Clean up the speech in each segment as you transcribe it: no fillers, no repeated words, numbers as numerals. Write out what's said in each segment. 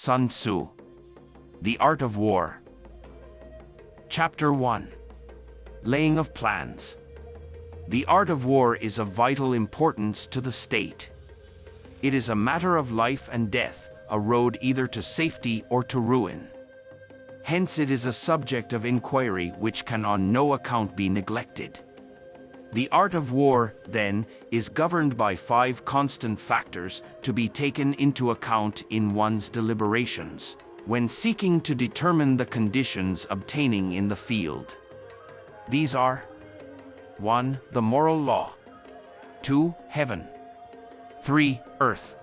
Sun Tzu. The Art of War. Chapter 1. Laying of Plans. The art of war is of vital importance to the state. It is a matter of life and death, a road either to safety or to ruin. Hence it is a subject of inquiry which can on no account be neglected. The art of war, then, is governed by 5 constant factors to be taken into account in one's deliberations, when seeking to determine the conditions obtaining in the field. These are: 1. The moral law. 2. Heaven. 3. Earth.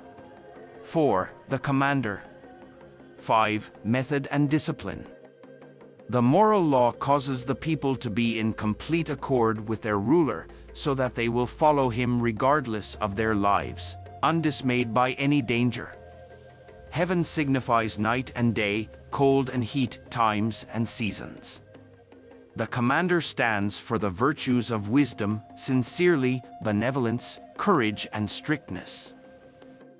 4. The commander. 5. Method and discipline. The moral law causes the people to be in complete accord with their ruler, so that they will follow him regardless of their lives, undismayed by any danger. Heaven signifies night and day, cold and heat, times and seasons. The commander stands for the virtues of wisdom, sincerity, benevolence, courage, and strictness.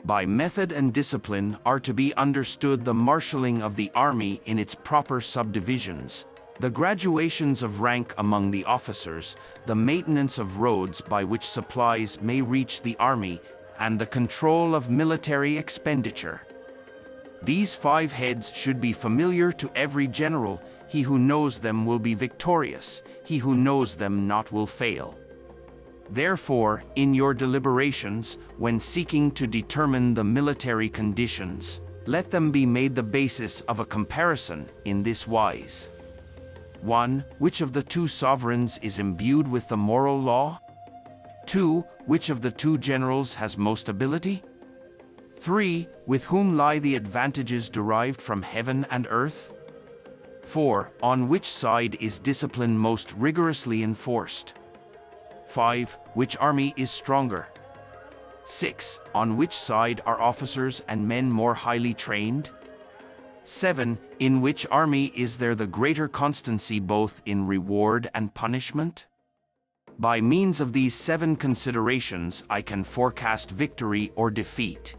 By method and discipline are to be understood the marshalling of the army in its proper subdivisions, the graduations of rank among the officers, the maintenance of roads by which supplies may reach the army, and the control of military expenditure. These 5 heads should be familiar to every general. He who knows them will be victorious, he who knows them not will fail. Therefore, in your deliberations, when seeking to determine the military conditions, let them be made the basis of a comparison in this wise. 1. Which of the 2 sovereigns is imbued with the moral law? 2. Which of the 2 generals has most ability? 3. With whom lie the advantages derived from heaven and earth? 4. On which side is discipline most rigorously enforced? 5. Which army is stronger? 6. On which side are officers and men more highly trained? 7. In which army is there the greater constancy both in reward and punishment? By means of these 7 considerations I can forecast victory or defeat.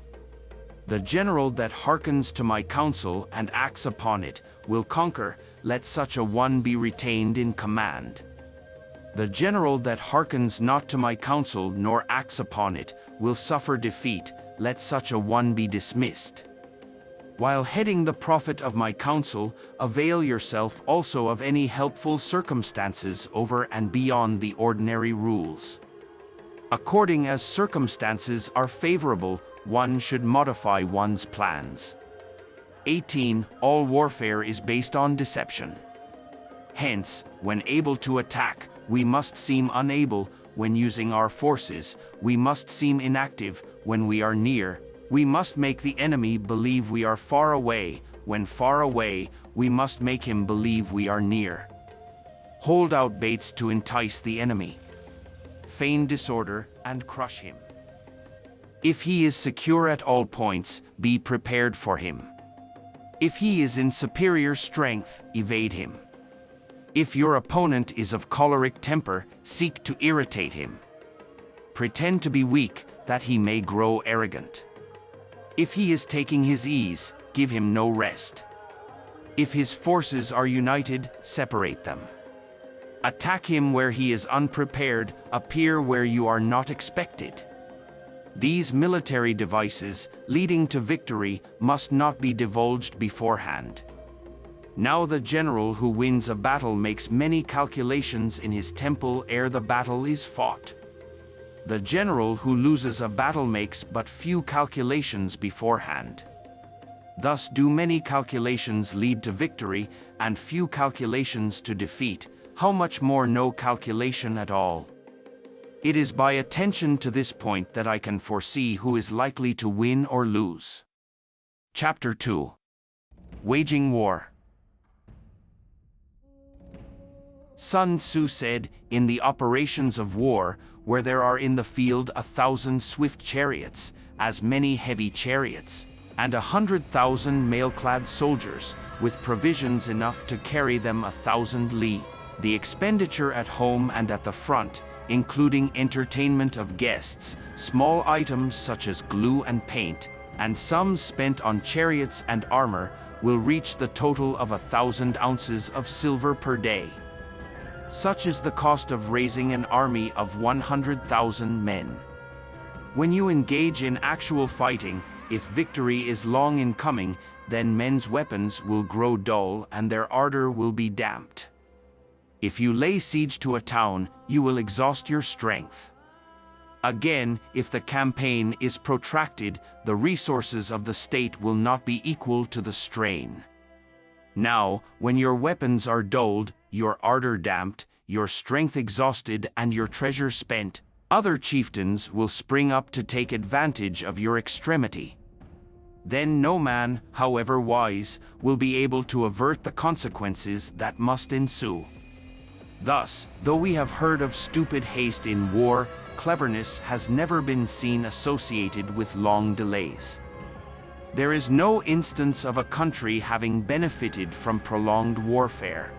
The general that hearkens to my counsel and acts upon it will conquer, let such a one be retained in command. The general that hearkens not to my counsel nor acts upon it will suffer defeat, let such a one be dismissed. While heading the profit of my counsel, avail yourself also of any helpful circumstances over and beyond the ordinary rules. According as circumstances are favorable, one should modify one's plans. 18. All warfare is based on deception. Hence, when able to attack, we must seem unable. When using our forces, we must seem inactive. When we are near, we must make the enemy believe we are far away. When far away, we must make him believe we are near. Hold out baits to entice the enemy. Feign disorder and crush him. If he is secure at all points, be prepared for him. If he is in superior strength, evade him. If your opponent is of choleric temper, seek to irritate him. Pretend to be weak, that he may grow arrogant. If he is taking his ease, give him no rest. If his forces are united, separate them. Attack him where he is unprepared, appear where you are not expected. These military devices, leading to victory, must not be divulged beforehand. Now the general who wins a battle makes many calculations in his temple ere the battle is fought. The general who loses a battle makes but few calculations beforehand. Thus do many calculations lead to victory, and few calculations to defeat. How much more no calculation at all? It is by attention to this point that I can foresee who is likely to win or lose. Chapter 2. Waging War. Sun Tzu said, in the operations of war, where there are in the field 1,000 swift chariots, as many heavy chariots, and 100,000 mail-clad soldiers, with provisions enough to carry them 1,000 li, the expenditure at home and at the front, including entertainment of guests, small items such as glue and paint, and sums spent on chariots and armor will reach the total of 1,000 ounces of silver per day. Such is the cost of raising an army of 100,000 men. When you engage in actual fighting, if victory is long in coming, then men's weapons will grow dull and their ardor will be damped. If you lay siege to a town, you will exhaust your strength. Again, if the campaign is protracted, the resources of the state will not be equal to the strain. Now, when your weapons are dulled, your ardor damped, your strength exhausted, and your treasure spent, other chieftains will spring up to take advantage of your extremity. Then no man, however wise, will be able to avert the consequences that must ensue. Thus, though we have heard of stupid haste in war, cleverness has never been seen associated with long delays. There is no instance of a country having benefited from prolonged warfare.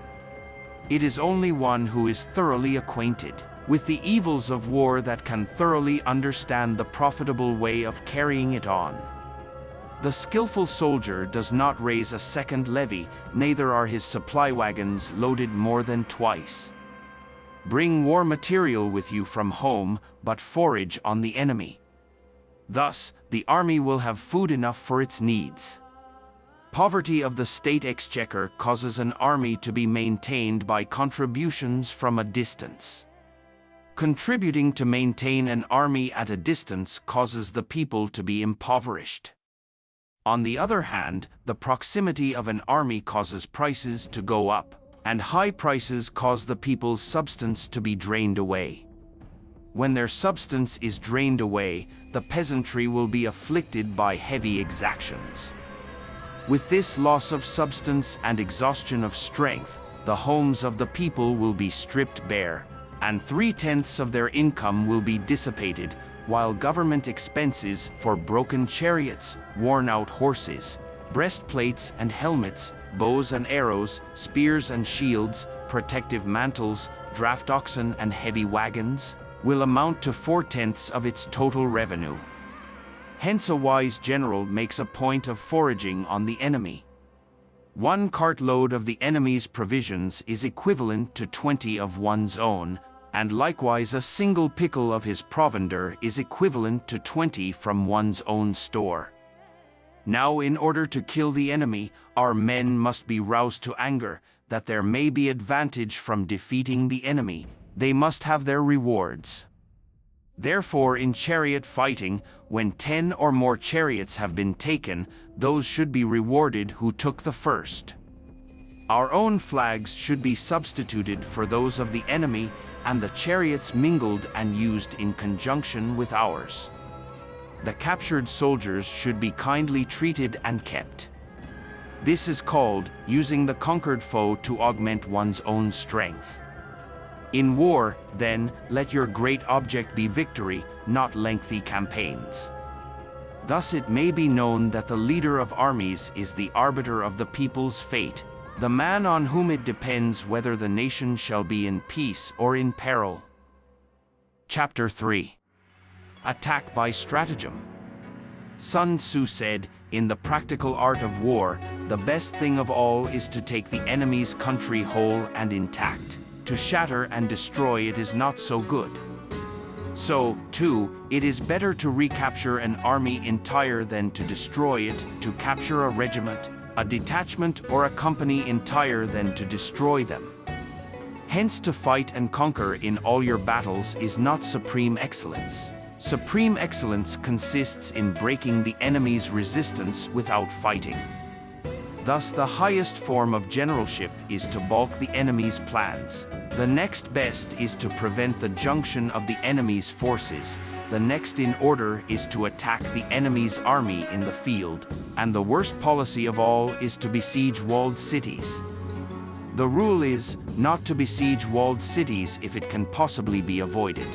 It is only one who is thoroughly acquainted with the evils of war that can thoroughly understand the profitable way of carrying it on. The skillful soldier does not raise a second levy, neither are his supply wagons loaded more than twice. Bring war material with you from home, but forage on the enemy. Thus, the army will have food enough for its needs. Poverty of the state exchequer causes an army to be maintained by contributions from a distance. Contributing to maintain an army at a distance causes the people to be impoverished. On the other hand, the proximity of an army causes prices to go up, and high prices cause the people's substance to be drained away. When their substance is drained away, the peasantry will be afflicted by heavy exactions. With this loss of substance and exhaustion of strength, the homes of the people will be stripped bare, and 3/10 of their income will be dissipated, while government expenses for broken chariots, worn-out horses, breastplates and helmets, bows and arrows, spears and shields, protective mantles, draft oxen and heavy wagons, will amount to 4/10 of its total revenue. Hence a wise general makes a point of foraging on the enemy. 1 cartload of the enemy's provisions is equivalent to 20 of one's own, and likewise a single pickle of his provender is equivalent to 20 from one's own store. Now, in order to kill the enemy, our men must be roused to anger, that there may be advantage from defeating the enemy. They must have their rewards. Therefore, in chariot fighting, when 10 or more chariots have been taken, those should be rewarded who took the first. Our own flags should be substituted for those of the enemy, and the chariots mingled and used in conjunction with ours. The captured soldiers should be kindly treated and kept. This is called using the conquered foe to augment one's own strength. In war, then, let your great object be victory, not lengthy campaigns. Thus it may be known that the leader of armies is the arbiter of the people's fate, the man on whom it depends whether the nation shall be in peace or in peril. Chapter 3. Attack by Stratagem. Sun Tzu said, "In the practical art of war, the best thing of all is to take the enemy's country whole and intact. To shatter and destroy it is not so good. So, too, it is better to recapture an army entire than to destroy it, to capture a regiment, a detachment, or a company entire than to destroy them. Hence, to fight and conquer in all your battles is not supreme excellence. Supreme excellence consists in breaking the enemy's resistance without fighting. Thus, the highest form of generalship is to balk the enemy's plans. The next best is to prevent the junction of the enemy's forces. The next in order is to attack the enemy's army in the field. And the worst policy of all is to besiege walled cities. The rule is not to besiege walled cities if it can possibly be avoided.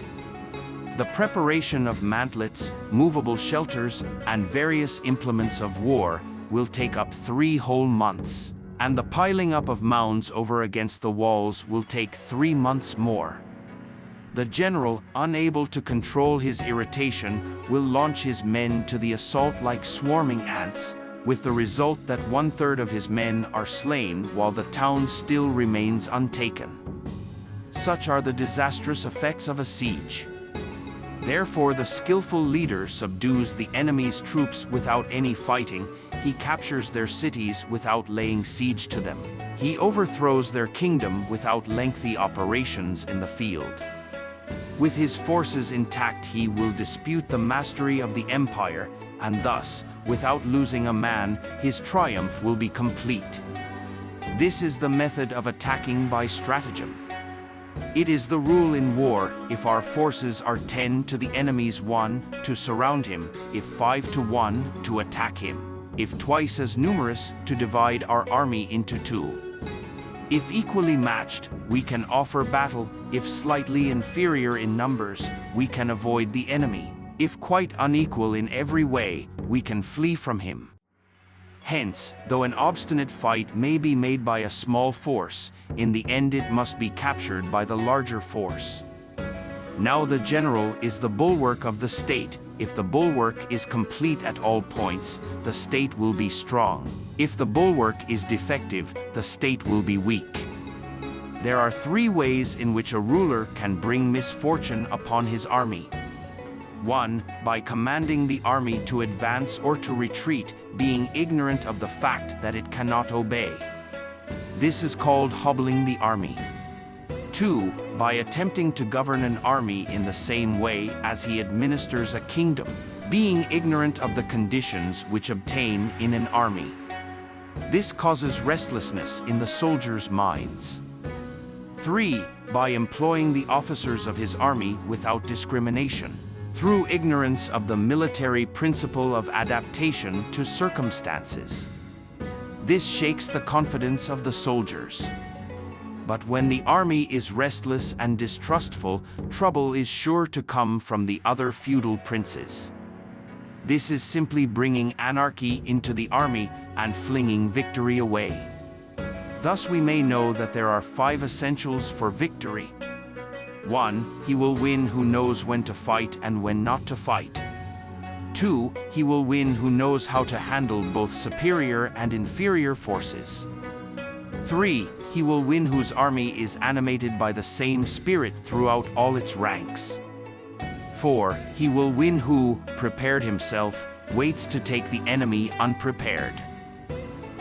The preparation of mantlets, movable shelters, and various implements of war will take up 3 whole months, and the piling up of mounds over against the walls will take 3 months more. The general, unable to control his irritation, will launch his men to the assault like swarming ants, with the result that 1/3 of his men are slain while the town still remains untaken. Such are the disastrous effects of a siege. Therefore, the skillful leader subdues the enemy's troops without any fighting. He captures their cities without laying siege to them. He overthrows their kingdom without lengthy operations in the field. With his forces intact, he will dispute the mastery of the empire, and thus, without losing a man, his triumph will be complete. This is the method of attacking by stratagem. It is the rule in war: if our forces are 10 to the enemy's 1, to surround him; if 5 to 1, to attack him; if twice as numerous, to divide our army into 2. If equally matched, we can offer battle; if slightly inferior in numbers, we can avoid the enemy; if quite unequal in every way, we can flee from him. Hence, though an obstinate fight may be made by a small force, in the end it must be captured by the larger force. Now the general is the bulwark of the state. If the bulwark is complete at all points, the state will be strong. If the bulwark is defective, the state will be weak. There are 3 ways in which a ruler can bring misfortune upon his army. 1. By commanding the army to advance or to retreat, being ignorant of the fact that it cannot obey. This is called hobbling the army. 2. By attempting to govern an army in the same way as he administers a kingdom, being ignorant of the conditions which obtain in an army. This causes restlessness in the soldiers' minds. 3. By employing the officers of his army without discrimination, through ignorance of the military principle of adaptation to circumstances. This shakes the confidence of the soldiers. But when the army is restless and distrustful, trouble is sure to come from the other feudal princes. This is simply bringing anarchy into the army and flinging victory away. Thus we may know that there are 5 essentials for victory. 1. He will win who knows when to fight and when not to fight. 2. He will win who knows how to handle both superior and inferior forces. 3. He will win whose army is animated by the same spirit throughout all its ranks. 4. He will win who, prepared himself, waits to take the enemy unprepared.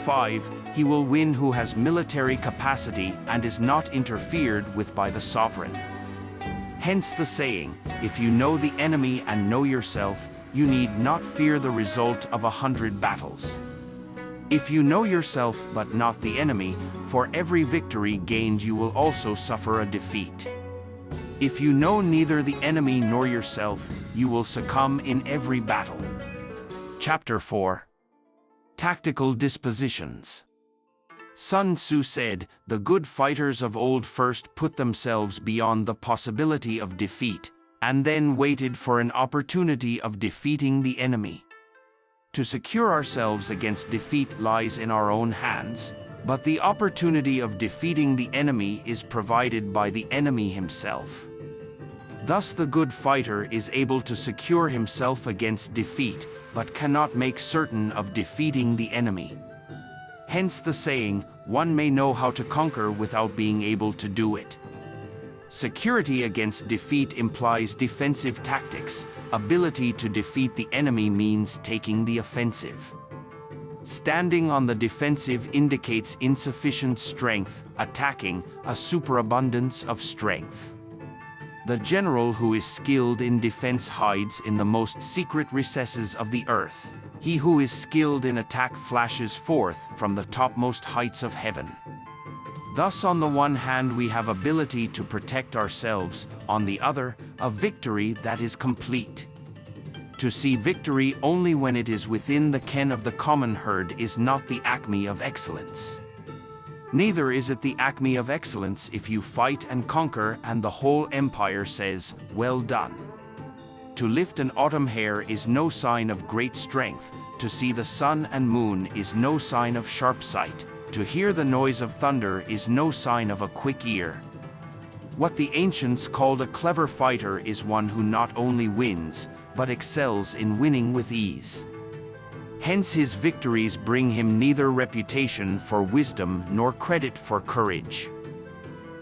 5. He will win who has military capacity and is not interfered with by the sovereign. Hence the saying, if you know the enemy and know yourself, you need not fear the result of 100 battles. If you know yourself but not the enemy, for every victory gained you will also suffer a defeat. If you know neither the enemy nor yourself, you will succumb in every battle. Chapter 4. Tactical Dispositions. Sun Tzu said, "The good fighters of old first put themselves beyond the possibility of defeat, and then waited for an opportunity of defeating the enemy." To secure ourselves against defeat lies in our own hands, but the opportunity of defeating the enemy is provided by the enemy himself. Thus the good fighter is able to secure himself against defeat, but cannot make certain of defeating the enemy. Hence the saying, one may know how to conquer without being able to do it. Security against defeat implies defensive tactics. Ability to defeat the enemy means taking the offensive. Standing on the defensive indicates insufficient strength, attacking, a superabundance of strength. The general who is skilled in defense hides in the most secret recesses of the earth. He who is skilled in attack flashes forth from the topmost heights of heaven. Thus, on the one hand, we have ability to protect ourselves, on the other, a victory that is complete. To see victory only when it is within the ken of the common herd is not the acme of excellence. Neither is it the acme of excellence if you fight and conquer and the whole empire says, "Well done." To lift an autumn hair is no sign of great strength. To see the sun and moon is no sign of sharp sight. To hear the noise of thunder is no sign of a quick ear. What the ancients called a clever fighter is one who not only wins, but excels in winning with ease. Hence his victories bring him neither reputation for wisdom nor credit for courage.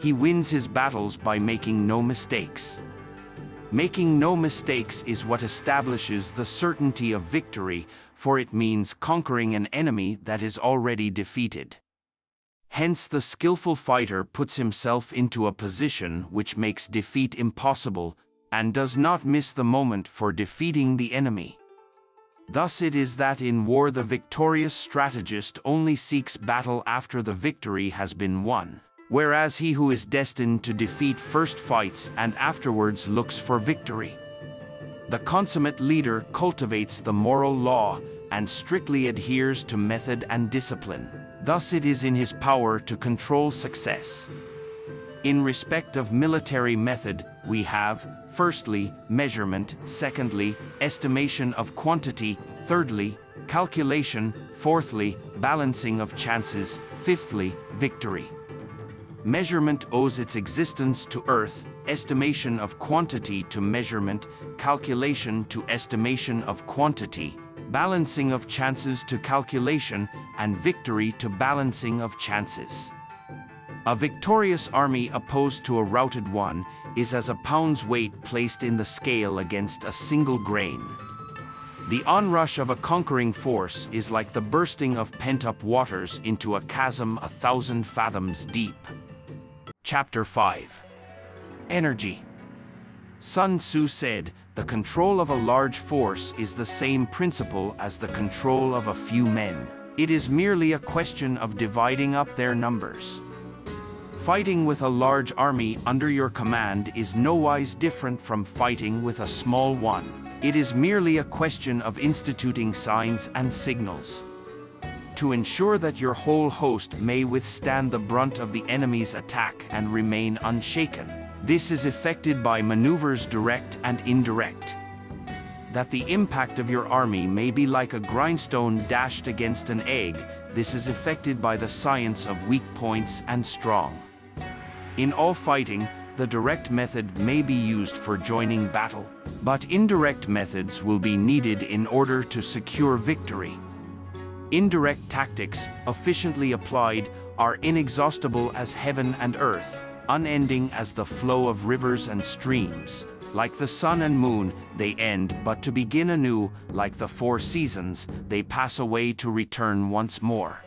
He wins his battles by making no mistakes. Making no mistakes is what establishes the certainty of victory, for it means conquering an enemy that is already defeated. Hence the skillful fighter puts himself into a position which makes defeat impossible, and does not miss the moment for defeating the enemy. Thus it is that in war the victorious strategist only seeks battle after the victory has been won, whereas he who is destined to defeat first fights and afterwards looks for victory. The consummate leader cultivates the moral law and strictly adheres to method and discipline. Thus it is in his power to control success. In respect of military method, we have, firstly, measurement, secondly, estimation of quantity, thirdly, calculation, fourthly, balancing of chances, fifthly, victory. Measurement owes its existence to earth, estimation of quantity to measurement, calculation to estimation of quantity, balancing of chances to calculation, and victory to balancing of chances. A victorious army opposed to a routed one is as a pound's weight placed in the scale against a single grain. The onrush of a conquering force is like the bursting of pent-up waters into a chasm 1,000 fathoms deep. Chapter 5. Energy. Sun Tzu said, "The control of a large force is the same principle as the control of a few men. It is merely a question of dividing up their numbers." Fighting with a large army under your command is nowise different from fighting with a small one. It is merely a question of instituting signs and signals. To ensure that your whole host may withstand the brunt of the enemy's attack and remain unshaken, this is effected by maneuvers direct and indirect. That the impact of your army may be like a grindstone dashed against an egg, this is effected by the science of weak points and strong. In all fighting, the direct method may be used for joining battle, but indirect methods will be needed in order to secure victory. Indirect tactics, efficiently applied, are inexhaustible as heaven and earth, unending as the flow of rivers and streams. Like the sun and moon, they end but to begin anew, like the four seasons, they pass away to return once more.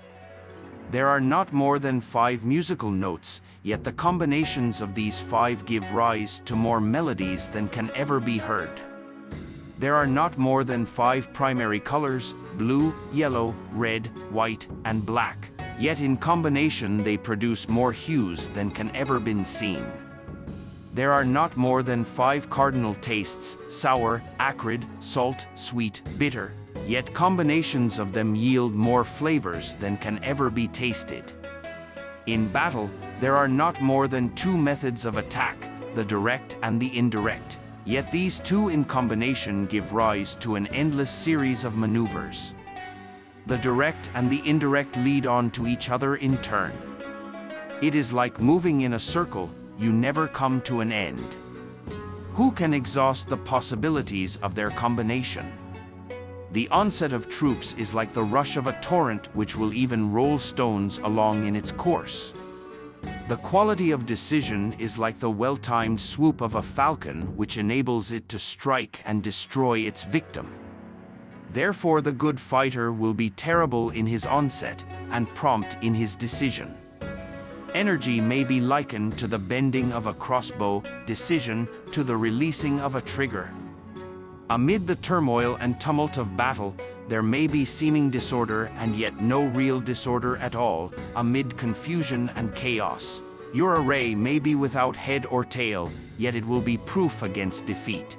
There are not more than 5 musical notes, yet the combinations of these 5 give rise to more melodies than can ever be heard. There are not more than 5 primary colors, blue, yellow, red, white, and black, yet in combination they produce more hues than can ever been seen. There are not more than 5 cardinal tastes, sour, acrid, salt, sweet, bitter, yet combinations of them yield more flavors than can ever be tasted. In battle, there are not more than 2 methods of attack, the direct and the indirect, yet these 2 in combination give rise to an endless series of maneuvers. The direct and the indirect lead on to each other in turn. It is like moving in a circle, you never come to an end. Who can exhaust the possibilities of their combination? The onset of troops is like the rush of a torrent which will even roll stones along in its course. The quality of decision is like the well-timed swoop of a falcon which enables it to strike and destroy its victim. Therefore the good fighter will be terrible in his onset and prompt in his decision. Energy may be likened to the bending of a crossbow, decision to the releasing of a trigger. Amid the turmoil and tumult of battle, there may be seeming disorder and yet no real disorder at all. Amid confusion and chaos, your array may be without head or tail, yet it will be proof against defeat.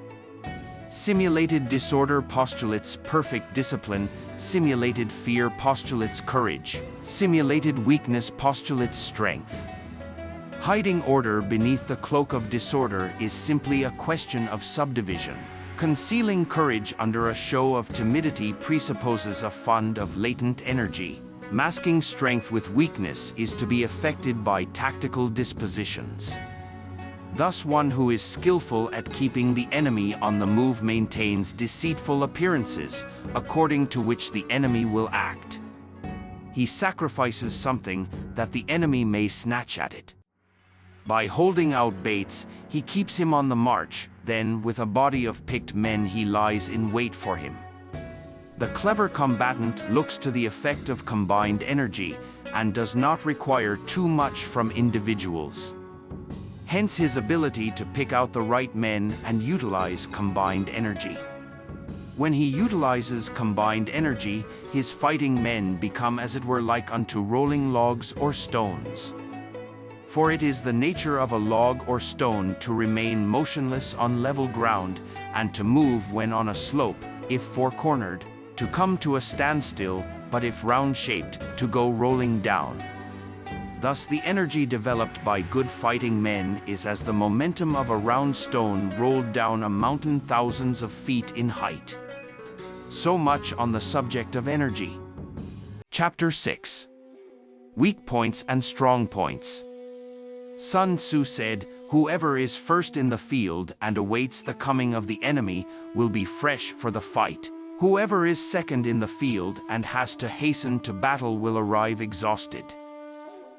Simulated disorder postulates perfect discipline, simulated fear postulates courage, simulated weakness postulates strength. Hiding order beneath the cloak of disorder is simply a question of subdivision. Concealing courage under a show of timidity presupposes a fund of latent energy. Masking strength with weakness is to be effected by tactical dispositions. Thus one who is skillful at keeping the enemy on the move maintains deceitful appearances, according to which the enemy will act. He sacrifices something that the enemy may snatch at it. By holding out baits, he keeps him on the march, then with a body of picked men he lies in wait for him. The clever combatant looks to the effect of combined energy and does not require too much from individuals. Hence his ability to pick out the right men and utilize combined energy. When he utilizes combined energy, his fighting men become as it were like unto rolling logs or stones. For it is the nature of a log or stone to remain motionless on level ground, and to move when on a slope, if four-cornered, to come to a standstill, but if round-shaped, to go rolling down. Thus the energy developed by good fighting men is as the momentum of a round stone rolled down a mountain thousands of feet in height. So much on the subject of energy. Chapter 6. Weak Points and Strong Points. Sun Tzu said, "Whoever is first in the field and awaits the coming of the enemy will be fresh for the fight. Whoever is second in the field and has to hasten to battle will arrive exhausted."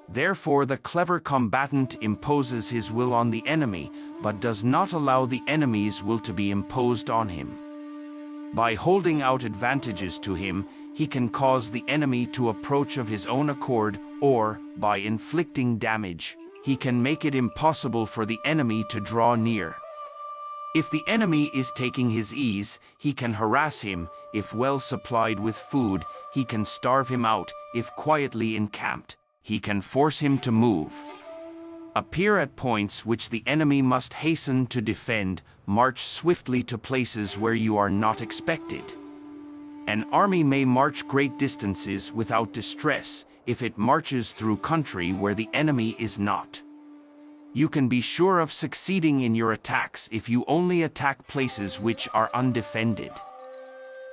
Therefore the clever combatant imposes his will on the enemy, but does not allow the enemy's will to be imposed on him. By holding out advantages to him, he can cause the enemy to approach of his own accord, or, by inflicting damage, he can make it impossible for the enemy to draw near. If the enemy is taking his ease, he can harass him. If well supplied with food, he can starve him out. If quietly encamped, he can force him to move. Appear at points which the enemy must hasten to defend, march swiftly to places where you are not expected. An army may march great distances without distress if it marches through country where the enemy is not. You can be sure of succeeding in your attacks if you only attack places which are undefended.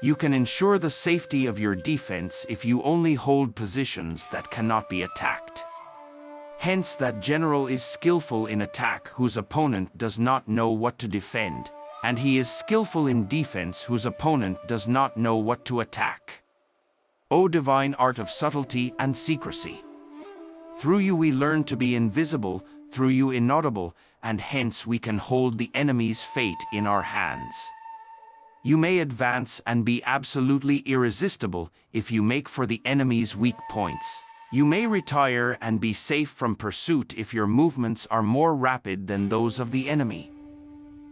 You can ensure the safety of your defense if you only hold positions that cannot be attacked. Hence that general is skillful in attack whose opponent does not know what to defend, and he is skillful in defense whose opponent does not know what to attack. O divine art of subtlety and secrecy! Through you we learn to be invisible, through you inaudible, and hence we can hold the enemy's fate in our hands. You may advance and be absolutely irresistible if you make for the enemy's weak points. You may retire and be safe from pursuit if your movements are more rapid than those of the enemy.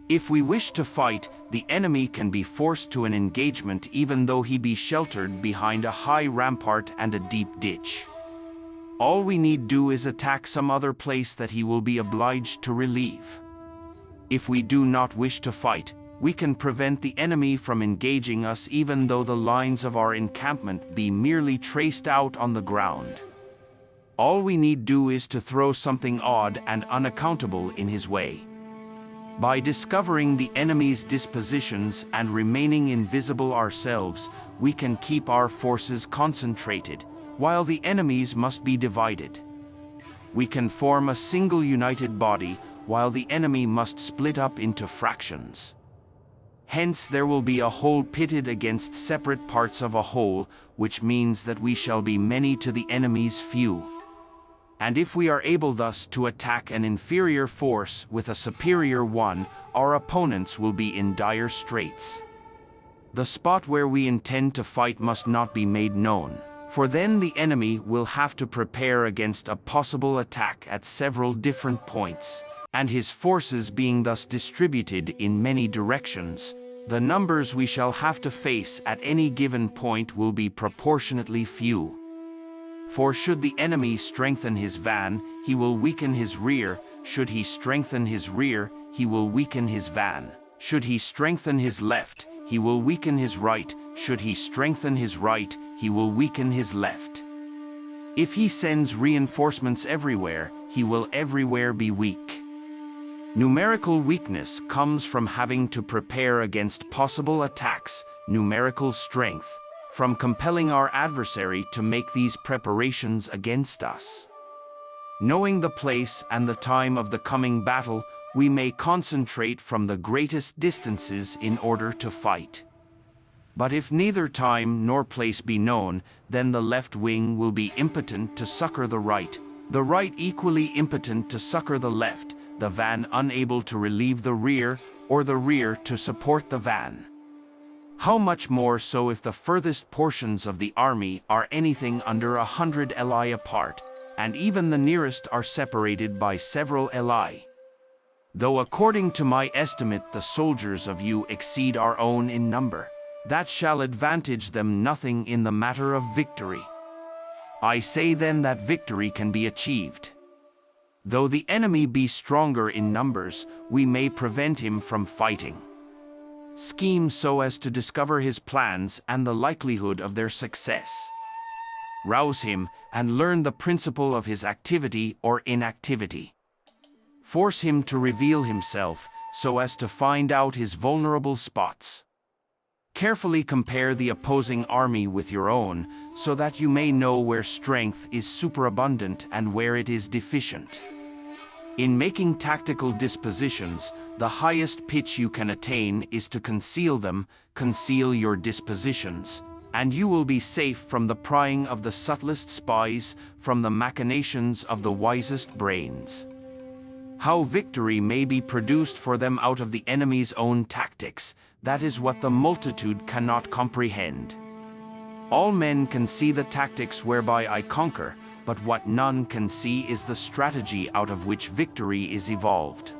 If we wish to fight, the enemy can be forced to an engagement even though he be sheltered behind a high rampart and a deep ditch. All we need do is attack some other place that he will be obliged to relieve. If we do not wish to fight, we can prevent the enemy from engaging us even though the lines of our encampment be merely traced out on the ground. All we need do is to throw something odd and unaccountable in his way. By discovering the enemy's dispositions and remaining invisible ourselves, we can keep our forces concentrated, while the enemy's must be divided. We can form a single united body, while the enemy must split up into fractions. Hence there will be a whole pitted against separate parts of a whole, which means that we shall be many to the enemy's few. And if we are able thus to attack an inferior force with a superior one, our opponents will be in dire straits. The spot where we intend to fight must not be made known, for then the enemy will have to prepare against a possible attack at several different points, and his forces being thus distributed in many directions, the numbers we shall have to face at any given point will be proportionately few. For should the enemy strengthen his van, he will weaken his rear. Should he strengthen his rear, he will weaken his van. Should he strengthen his left, he will weaken his right. Should he strengthen his right, he will weaken his left. If he sends reinforcements everywhere, he will everywhere be weak. Numerical weakness comes from having to prepare against possible attacks. Numerical strength from compelling our adversary to make these preparations against us. Knowing the place and the time of the coming battle, we may concentrate from the greatest distances in order to fight. But if neither time nor place be known, then the left wing will be impotent to succor the right equally impotent to succor the left, the van unable to relieve the rear, or the rear to support the van. How much more so if the furthest portions of the army are anything under 100 ely apart, and even the nearest are separated by several ely. Though according to my estimate the soldiers of you exceed our own in number, that shall advantage them nothing in the matter of victory. I say then that victory can be achieved. Though the enemy be stronger in numbers, we may prevent him from fighting. Scheme so as to discover his plans and the likelihood of their success. Rouse him and learn the principle of his activity or inactivity. Force him to reveal himself so as to find out his vulnerable spots. Carefully compare the opposing army with your own, so that you may know where strength is superabundant and where it is deficient. In making tactical dispositions, the highest pitch you can attain is to conceal them, conceal your dispositions, and you will be safe from the prying of the subtlest spies, from the machinations of the wisest brains. How victory may be produced for them out of the enemy's own tactics, that is what the multitude cannot comprehend. All men can see the tactics whereby I conquer, but what none can see is the strategy out of which victory is evolved.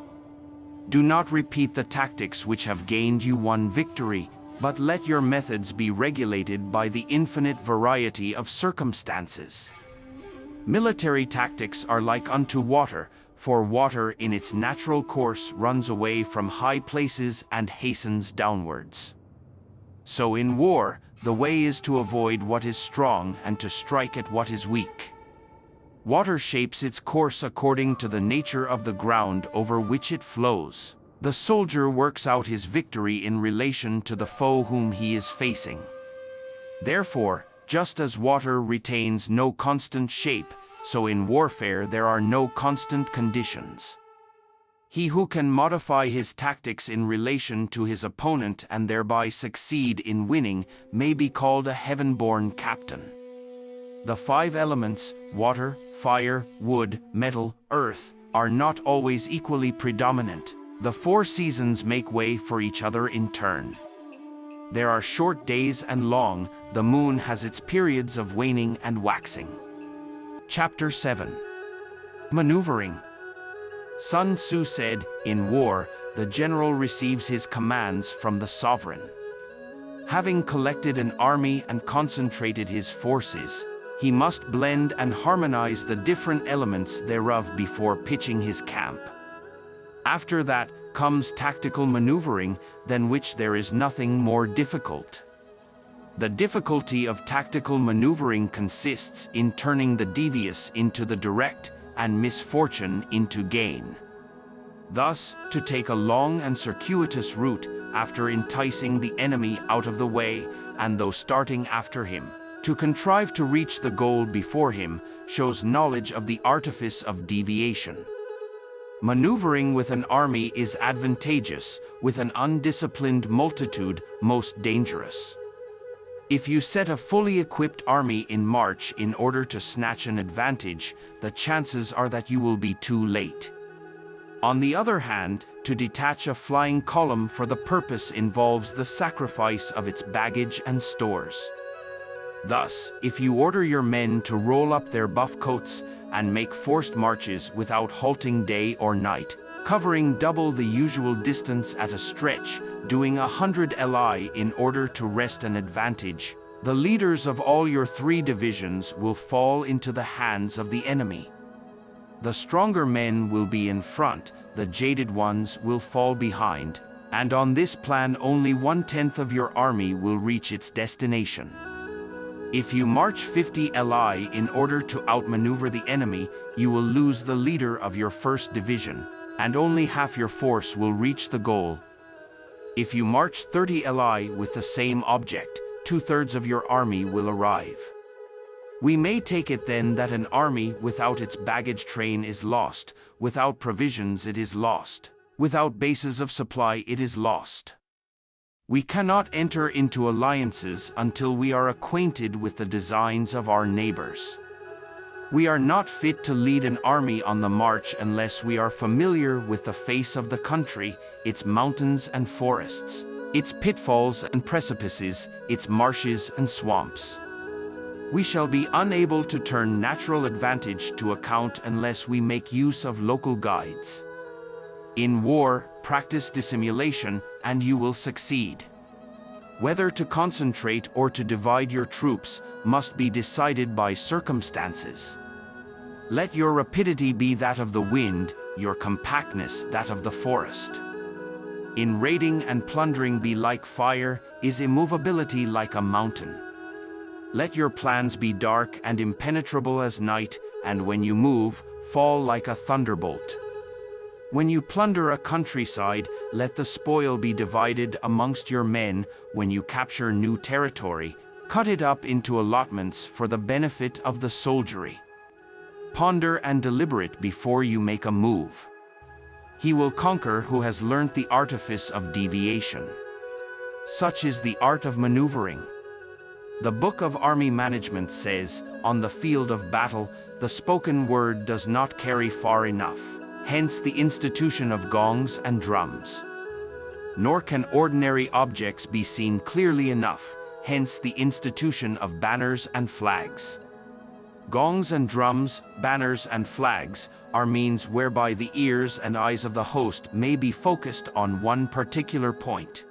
Do not repeat the tactics which have gained you one victory, but let your methods be regulated by the infinite variety of circumstances. Military tactics are like unto water, for water in its natural course runs away from high places and hastens downwards. So in war, the way is to avoid what is strong and to strike at what is weak. Water shapes its course according to the nature of the ground over which it flows. The soldier works out his victory in relation to the foe whom he is facing. Therefore, just as water retains no constant shape, so in warfare there are no constant conditions. He who can modify his tactics in relation to his opponent and thereby succeed in winning may be called a heaven-born captain. The 5 elements, water, fire, wood, metal, earth, are not always equally predominant. The 4 seasons make way for each other in turn. There are short days and long, the moon has its periods of waning and waxing. Chapter 7. Maneuvering. Sun Tzu said, in war, the general receives his commands from the sovereign. Having collected an army and concentrated his forces, he must blend and harmonize the different elements thereof before pitching his camp. After that comes tactical maneuvering, than which there is nothing more difficult. The difficulty of tactical maneuvering consists in turning the devious into the direct and misfortune into gain. Thus, to take a long and circuitous route after enticing the enemy out of the way, and though starting after him, to contrive to reach the goal before him, shows knowledge of the artifice of deviation. Maneuvering with an army is advantageous, with an undisciplined multitude most dangerous. If you set a fully equipped army in march in order to snatch an advantage, the chances are that you will be too late. On the other hand, to detach a flying column for the purpose involves the sacrifice of its baggage and stores. Thus, if you order your men to roll up their buff coats and make forced marches without halting day or night, covering double the usual distance at a stretch, doing 100 ely in order to wrest an advantage, the leaders of all your 3 divisions will fall into the hands of the enemy. The stronger men will be in front, the jaded ones will fall behind, and on this plan only 1/10 of your army will reach its destination. If you march 50 ely in order to outmaneuver the enemy, you will lose the leader of your 1st division, and only half your force will reach the goal. If you march 30 ely with the same object, 2/3 of your army will arrive. We may take it then that an army without its baggage train is lost, without provisions it is lost. Without bases of supply, it is lost. We cannot enter into alliances until we are acquainted with the designs of our neighbors. We are not fit to lead an army on the march unless we are familiar with the face of the country, its mountains and forests, its pitfalls and precipices, its marshes and swamps. We shall be unable to turn natural advantage to account unless we make use of local guides. In war, practice dissimulation, and you will succeed. Whether to concentrate or to divide your troops must be decided by circumstances. Let your rapidity be that of the wind, your compactness that of the forest. In raiding and plundering be like fire, is immovability like a mountain. Let your plans be dark and impenetrable as night, and when you move, fall like a thunderbolt. When you plunder a countryside, let the spoil be divided amongst your men. When you capture new territory, cut it up into allotments for the benefit of the soldiery. Ponder and deliberate before you make a move. He will conquer who has learnt the artifice of deviation. Such is the art of maneuvering. The Book of Army Management says, on the field of battle, the spoken word does not carry far enough. Hence the institution of gongs and drums. Nor can ordinary objects be seen clearly enough, hence the institution of banners and flags. Gongs and drums, banners and flags, are means whereby the ears and eyes of the host may be focused on one particular point.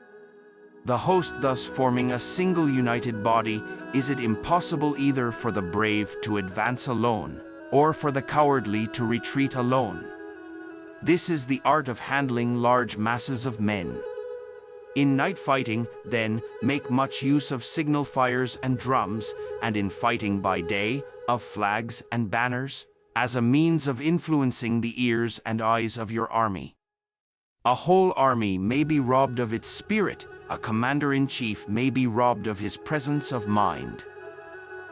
The host thus forming a single united body, is it impossible either for the brave to advance alone, or for the cowardly to retreat alone. This is the art of handling large masses of men. In night fighting, then, make much use of signal fires and drums, and in fighting by day, of flags and banners, as a means of influencing the ears and eyes of your army. A whole army may be robbed of its spirit, a commander-in-chief may be robbed of his presence of mind.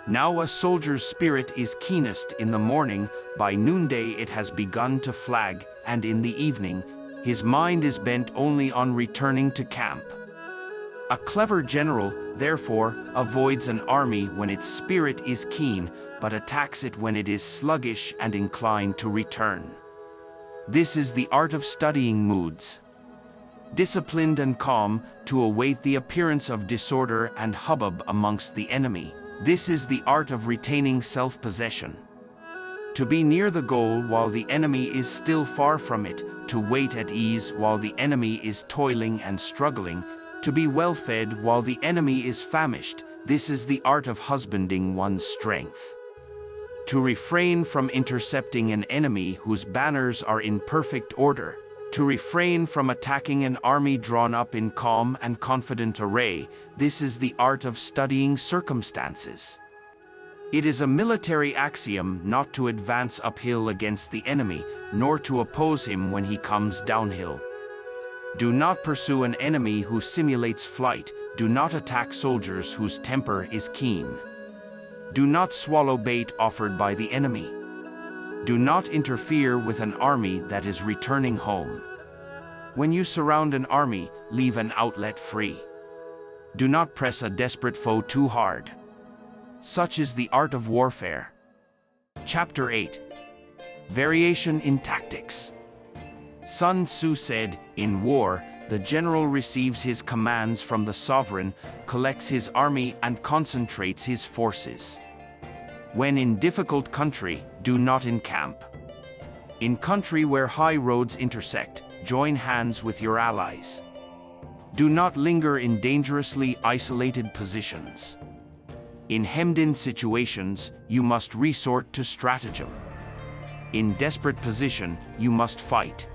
Now a soldier's spirit is keenest in the morning, by noonday it has begun to flag, and in the evening, his mind is bent only on returning to camp. A clever general, therefore, avoids an army when its spirit is keen, but attacks it when it is sluggish and inclined to return. This is the art of studying moods. Disciplined and calm, to await the appearance of disorder and hubbub amongst the enemy. This is the art of retaining self-possession. To be near the goal while the enemy is still far from it, to wait at ease while the enemy is toiling and struggling, to be well fed while the enemy is famished, this is the art of husbanding one's strength. To refrain from intercepting an enemy whose banners are in perfect order, to refrain from attacking an army drawn up in calm and confident array, this is the art of studying circumstances. It is a military axiom not to advance uphill against the enemy, nor to oppose him when he comes downhill. Do not pursue an enemy who simulates flight, do not attack soldiers whose temper is keen. Do not swallow bait offered by the enemy. Do not interfere with an army that is returning home. When you surround an army, leave an outlet free. Do not press a desperate foe too hard. Such is the art of warfare. Chapter 8. Variation in Tactics. Sun Tzu said, in war, the general receives his commands from the sovereign, collects his army and concentrates his forces. When in difficult country, do not encamp. In country where high roads intersect, join hands with your allies. Do not linger in dangerously isolated positions. In hemmed-in situations, you must resort to stratagem. In desperate position, you must fight.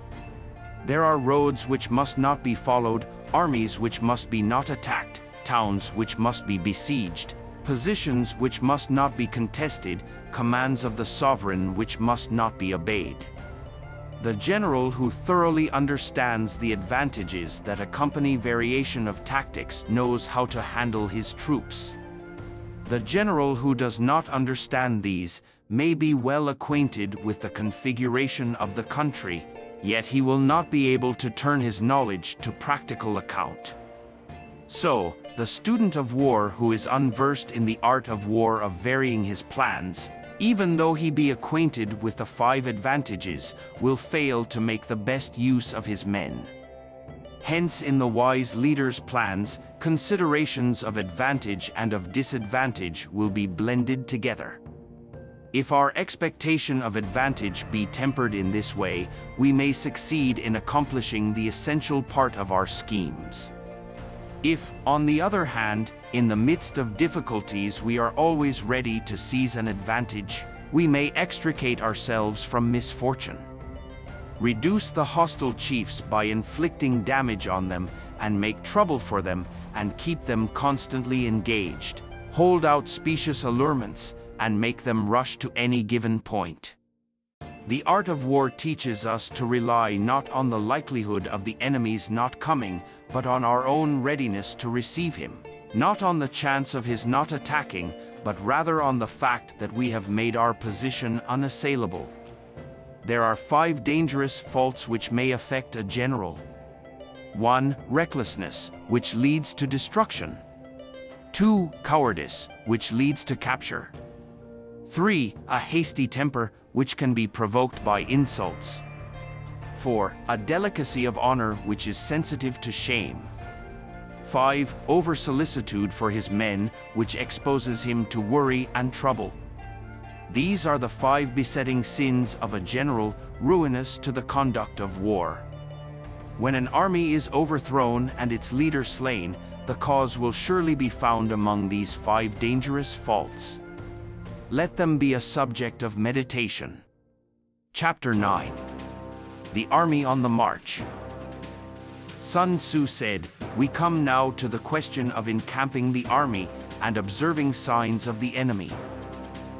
There are roads which must not be followed, armies which must be not attacked, towns which must be besieged, positions which must not be contested, commands of the sovereign which must not be obeyed. The general who thoroughly understands the advantages that accompany variation of tactics knows how to handle his troops. The general who does not understand these may be well acquainted with the configuration of the country, yet he will not be able to turn his knowledge to practical account. So, the student of war who is unversed in the art of war of varying his plans, even though he be acquainted with the 5 advantages, will fail to make the best use of his men. Hence in the wise leader's plans, considerations of advantage and of disadvantage will be blended together. If our expectation of advantage be tempered in this way, we may succeed in accomplishing the essential part of our schemes. If, on the other hand, in the midst of difficulties we are always ready to seize an advantage, we may extricate ourselves from misfortune. Reduce the hostile chiefs by inflicting damage on them, and make trouble for them, and keep them constantly engaged. Hold out specious allurements, and make them rush to any given point. The art of war teaches us to rely not on the likelihood of the enemy's not coming, but on our own readiness to receive him. Not on the chance of his not attacking, but rather on the fact that we have made our position unassailable. There are 5 dangerous faults which may affect a general. 1. Recklessness, which leads to destruction. 2. Cowardice, which leads to capture. 3. A hasty temper, which can be provoked by insults. 4. A delicacy of honor, which is sensitive to shame. 5. Over-solicitude for his men, which exposes him to worry and trouble. These are the 5 besetting sins of a general, ruinous to the conduct of war. When an army is overthrown and its leader slain, the cause will surely be found among these 5 dangerous faults. Let them be a subject of meditation. Chapter 9. The Army on the March. Sun Tzu said, "We come now to the question of encamping the army and observing signs of the enemy.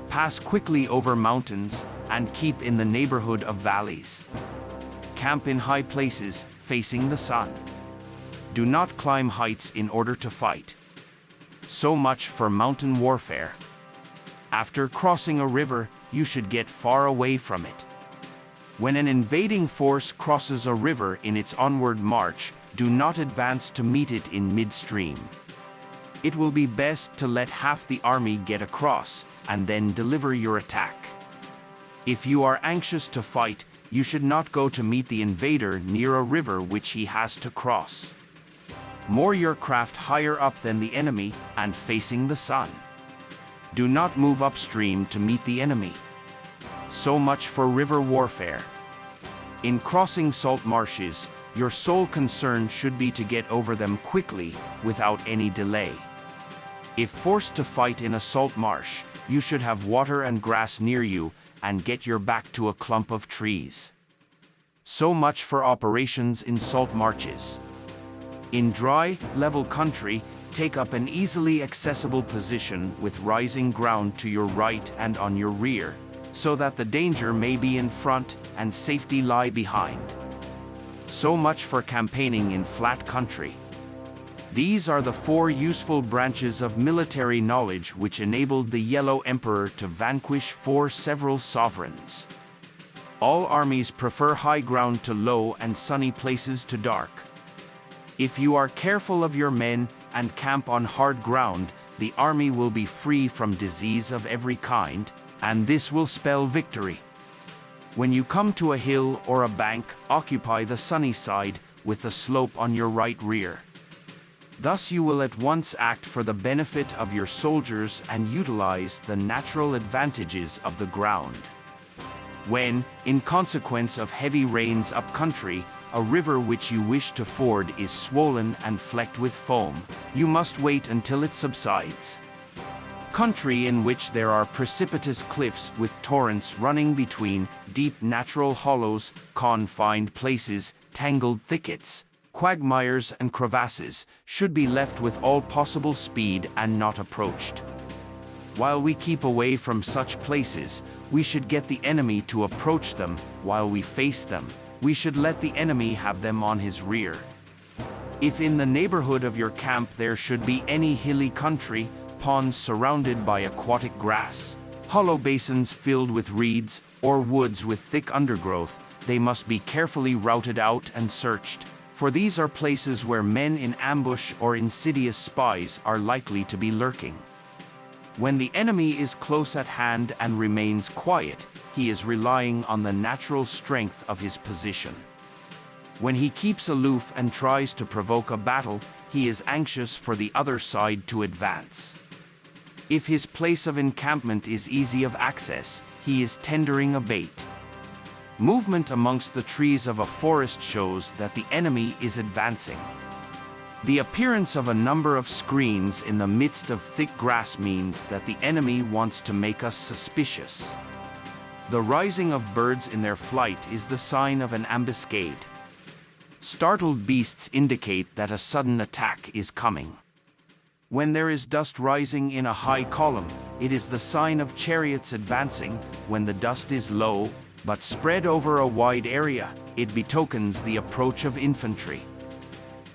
Pass quickly over mountains and keep in the neighborhood of valleys. Camp in high places, facing the sun. Do not climb heights in order to fight." So much for mountain warfare. After crossing a river, you should get far away from it. When an invading force crosses a river in its onward march, do not advance to meet it in midstream. It will be best to let half the army get across, and then deliver your attack. If you are anxious to fight, you should not go to meet the invader near a river which he has to cross. Moor your craft higher up than the enemy and facing the sun. Do not move upstream to meet the enemy. So much for river warfare. In crossing salt marshes, your sole concern should be to get over them quickly, without any delay. If forced to fight in a salt marsh, you should have water and grass near you, and get your back to a clump of trees. So much for operations in salt marshes. In dry, level country, take up an easily accessible position with rising ground to your right and on your rear, so that the danger may be in front and safety lie behind. So much for campaigning in flat country. These are the 4 useful branches of military knowledge which enabled the Yellow Emperor to vanquish 4 several sovereigns. All armies prefer high ground to low and sunny places to dark. If you are careful of your men and camp on hard ground, the army will be free from disease of every kind, and this will spell victory. When you come to a hill or a bank, occupy the sunny side with the slope on your right rear. Thus you will at once act for the benefit of your soldiers and utilize the natural advantages of the ground. When, in consequence of heavy rains up country, a river which you wish to ford is swollen and flecked with foam, you must wait until it subsides. Country in which there are precipitous cliffs with torrents running between, deep natural hollows, confined places, tangled thickets, quagmires and crevasses, should be left with all possible speed and not approached. While we keep away from such places, we should get the enemy to approach them. While we face them, we should let the enemy have them on his rear. If in the neighborhood of your camp there should be any hilly country, ponds surrounded by aquatic grass, hollow basins filled with reeds, or woods with thick undergrowth, they must be carefully routed out and searched, for these are places where men in ambush or insidious spies are likely to be lurking. When the enemy is close at hand and remains quiet, he is relying on the natural strength of his position. When he keeps aloof and tries to provoke a battle, he is anxious for the other side to advance. If his place of encampment is easy of access, he is tendering a bait. Movement amongst the trees of a forest shows that the enemy is advancing. The appearance of a number of screens in the midst of thick grass means that the enemy wants to make us suspicious. The rising of birds in their flight is the sign of an ambuscade. Startled beasts indicate that a sudden attack is coming. When there is dust rising in a high column, it is the sign of chariots advancing. When the dust is low, but spread over a wide area, it betokens the approach of infantry.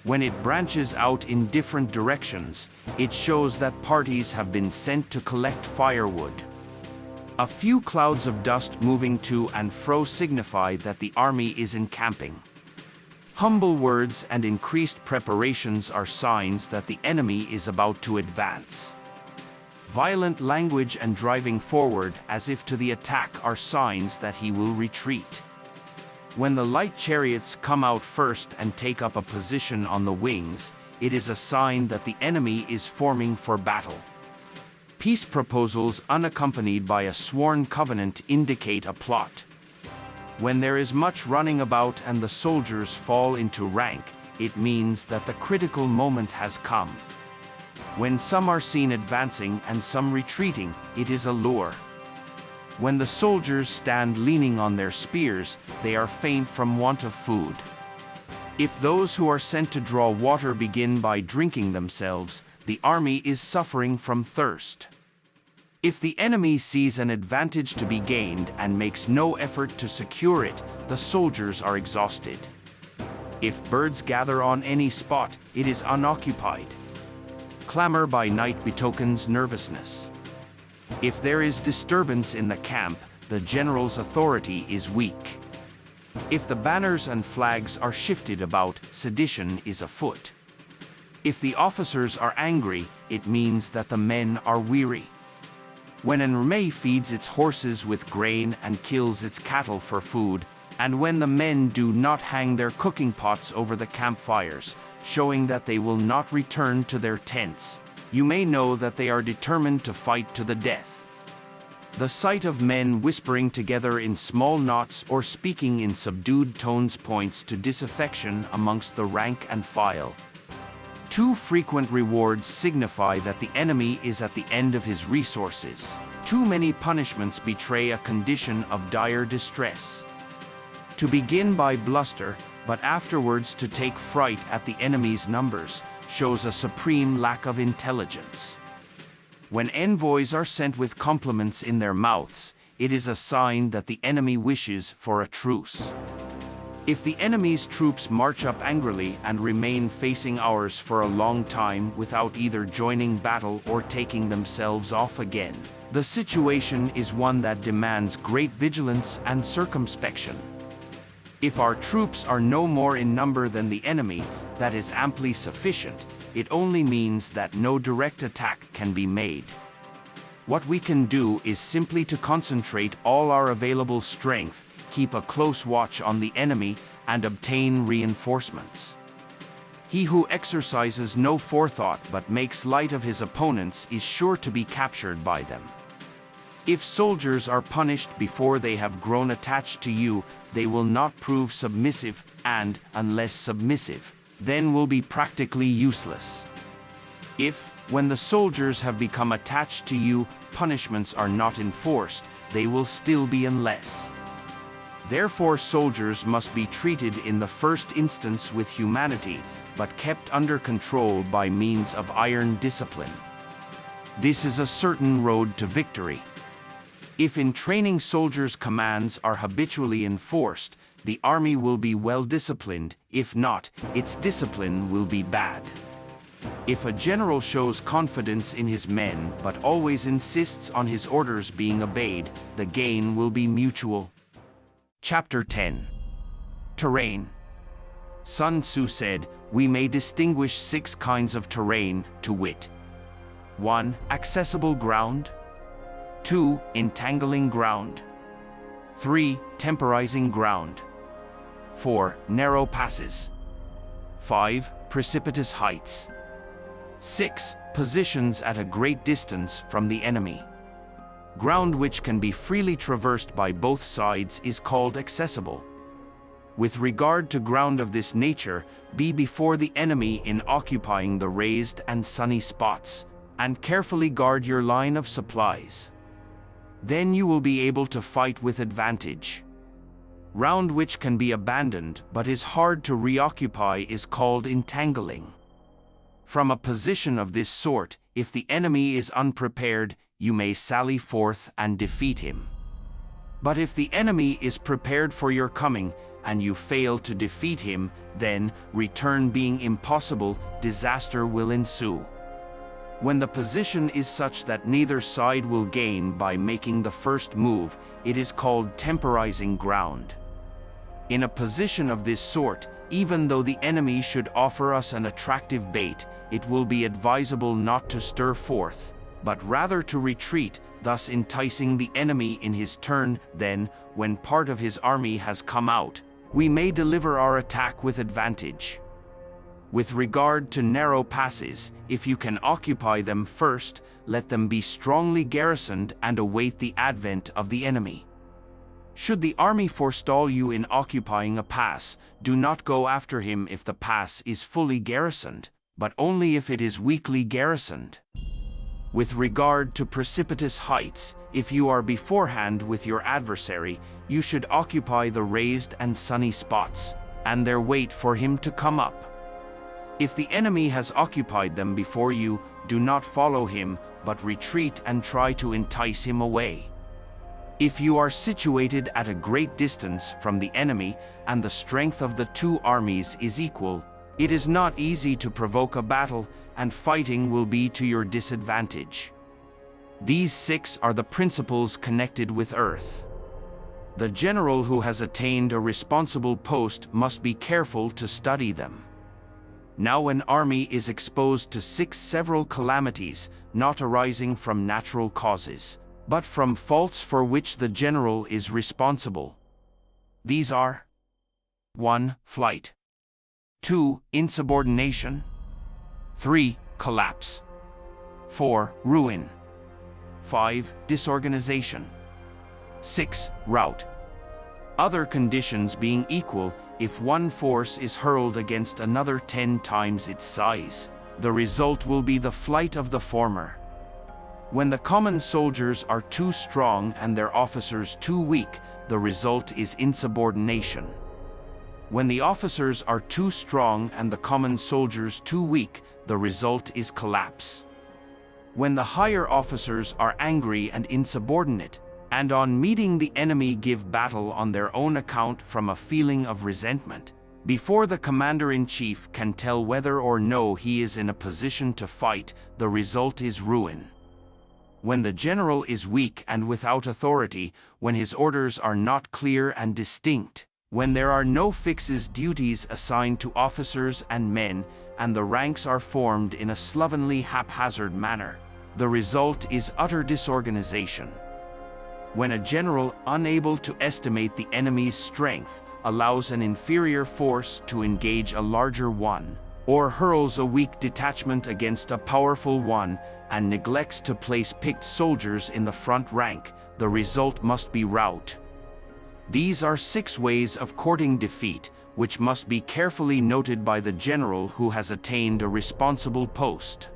When it branches out in different directions, it shows that parties have been sent to collect firewood. A few clouds of dust moving to and fro signify that the army is encamping. Humble words and increased preparations are signs that the enemy is about to advance. Violent language and driving forward as if to the attack are signs that he will retreat. When the light chariots come out first and take up a position on the wings, it is a sign that the enemy is forming for battle. Peace proposals unaccompanied by a sworn covenant indicate a plot. When there is much running about and the soldiers fall into rank, it means that the critical moment has come. When some are seen advancing and some retreating, it is a lure. When the soldiers stand leaning on their spears, they are faint from want of food. If those who are sent to draw water begin by drinking themselves, the army is suffering from thirst. If the enemy sees an advantage to be gained and makes no effort to secure it, the soldiers are exhausted. If birds gather on any spot, it is unoccupied. Clamor by night betokens nervousness. If there is disturbance in the camp, the general's authority is weak. If the banners and flags are shifted about, sedition is afoot. If the officers are angry, it means that the men are weary. When an army feeds its horses with grain and kills its cattle for food, and when the men do not hang their cooking pots over the campfires, showing that they will not return to their tents, you may know that they are determined to fight to the death. The sight of men whispering together in small knots or speaking in subdued tones points to disaffection amongst the rank and file. Too frequent rewards signify that the enemy is at the end of his resources. Too many punishments betray a condition of dire distress. To begin by bluster, but afterwards to take fright at the enemy's numbers, shows a supreme lack of intelligence. When envoys are sent with compliments in their mouths, it is a sign that the enemy wishes for a truce. If the enemy's troops march up angrily and remain facing ours for a long time without either joining battle or taking themselves off again, the situation is one that demands great vigilance and circumspection. If our troops are no more in number than the enemy, that is amply sufficient. It only means that no direct attack can be made. What we can do is simply to concentrate all our available strength, keep a close watch on the enemy, and obtain reinforcements. He who exercises no forethought but makes light of his opponents is sure to be captured by them. If soldiers are punished before they have grown attached to you, they will not prove submissive, and, unless submissive, then will be practically useless. If, when the soldiers have become attached to you, punishments are not enforced, they will still be unless. Therefore, soldiers must be treated in the first instance with humanity, but kept under control by means of iron discipline. This is a certain road to victory. If in training soldiers' commands are habitually enforced, the army will be well disciplined. If not, its discipline will be bad. If a general shows confidence in his men but always insists on his orders being obeyed, the gain will be mutual. Chapter 10. Terrain. Sun Tzu said, we may distinguish 6 kinds of terrain, to wit: 1. Accessible ground. 2. Entangling ground. 3. Temporizing ground. 4. Narrow passes. 5. Precipitous heights. 6. Positions at a great distance from the enemy. Ground which can be freely traversed by both sides is called accessible. With regard to ground of this nature, be before the enemy in occupying the raised and sunny spots, and carefully guard your line of supplies. Then you will be able to fight with advantage. Ground which can be abandoned but is hard to reoccupy is called entangling. From a position of this sort, if the enemy is unprepared, you may sally forth and defeat him. But if the enemy is prepared for your coming, and you fail to defeat him, then, return being impossible, disaster will ensue. When the position is such that neither side will gain by making the first move, it is called temporizing ground. In a position of this sort, even though the enemy should offer us an attractive bait, it will be advisable not to stir forth, but rather to retreat, thus enticing the enemy in his turn. Then, when part of his army has come out, we may deliver our attack with advantage. With regard to narrow passes, if you can occupy them first, let them be strongly garrisoned and await the advent of the enemy. Should the army forestall you in occupying a pass, do not go after him if the pass is fully garrisoned, but only if it is weakly garrisoned. With regard to precipitous heights, if you are beforehand with your adversary, you should occupy the raised and sunny spots, and there wait for him to come up. If the enemy has occupied them before you, do not follow him, but retreat and try to entice him away. If you are situated at a great distance from the enemy, and the strength of the 2 armies is equal, it is not easy to provoke a battle, and fighting will be to your disadvantage. These 6 are the principles connected with earth. The general who has attained a responsible post must be careful to study them. Now an army is exposed to 6 several calamities, not arising from natural causes, but from faults for which the general is responsible. These are: 1. Flight. 2. Insubordination. 3. Collapse. 4. Ruin. 5. Disorganization. 6. Rout. Other conditions being equal, if one force is hurled against another 10 times its size, the result will be the flight of the former. When the common soldiers are too strong and their officers too weak, the result is insubordination. When the officers are too strong and the common soldiers too weak, the result is collapse. When the higher officers are angry and insubordinate, and on meeting the enemy give battle on their own account from a feeling of resentment, before the commander-in-chief can tell whether or no he is in a position to fight, the result is ruin. When the general is weak and without authority, when his orders are not clear and distinct, when there are no fixed duties assigned to officers and men, and the ranks are formed in a slovenly haphazard manner, the result is utter disorganization. When a general, unable to estimate the enemy's strength, allows an inferior force to engage a larger one, or hurls a weak detachment against a powerful one, and neglects to place picked soldiers in the front rank, the result must be rout. These are 6 ways of courting defeat, which must be carefully noted by the general who has attained a responsible post.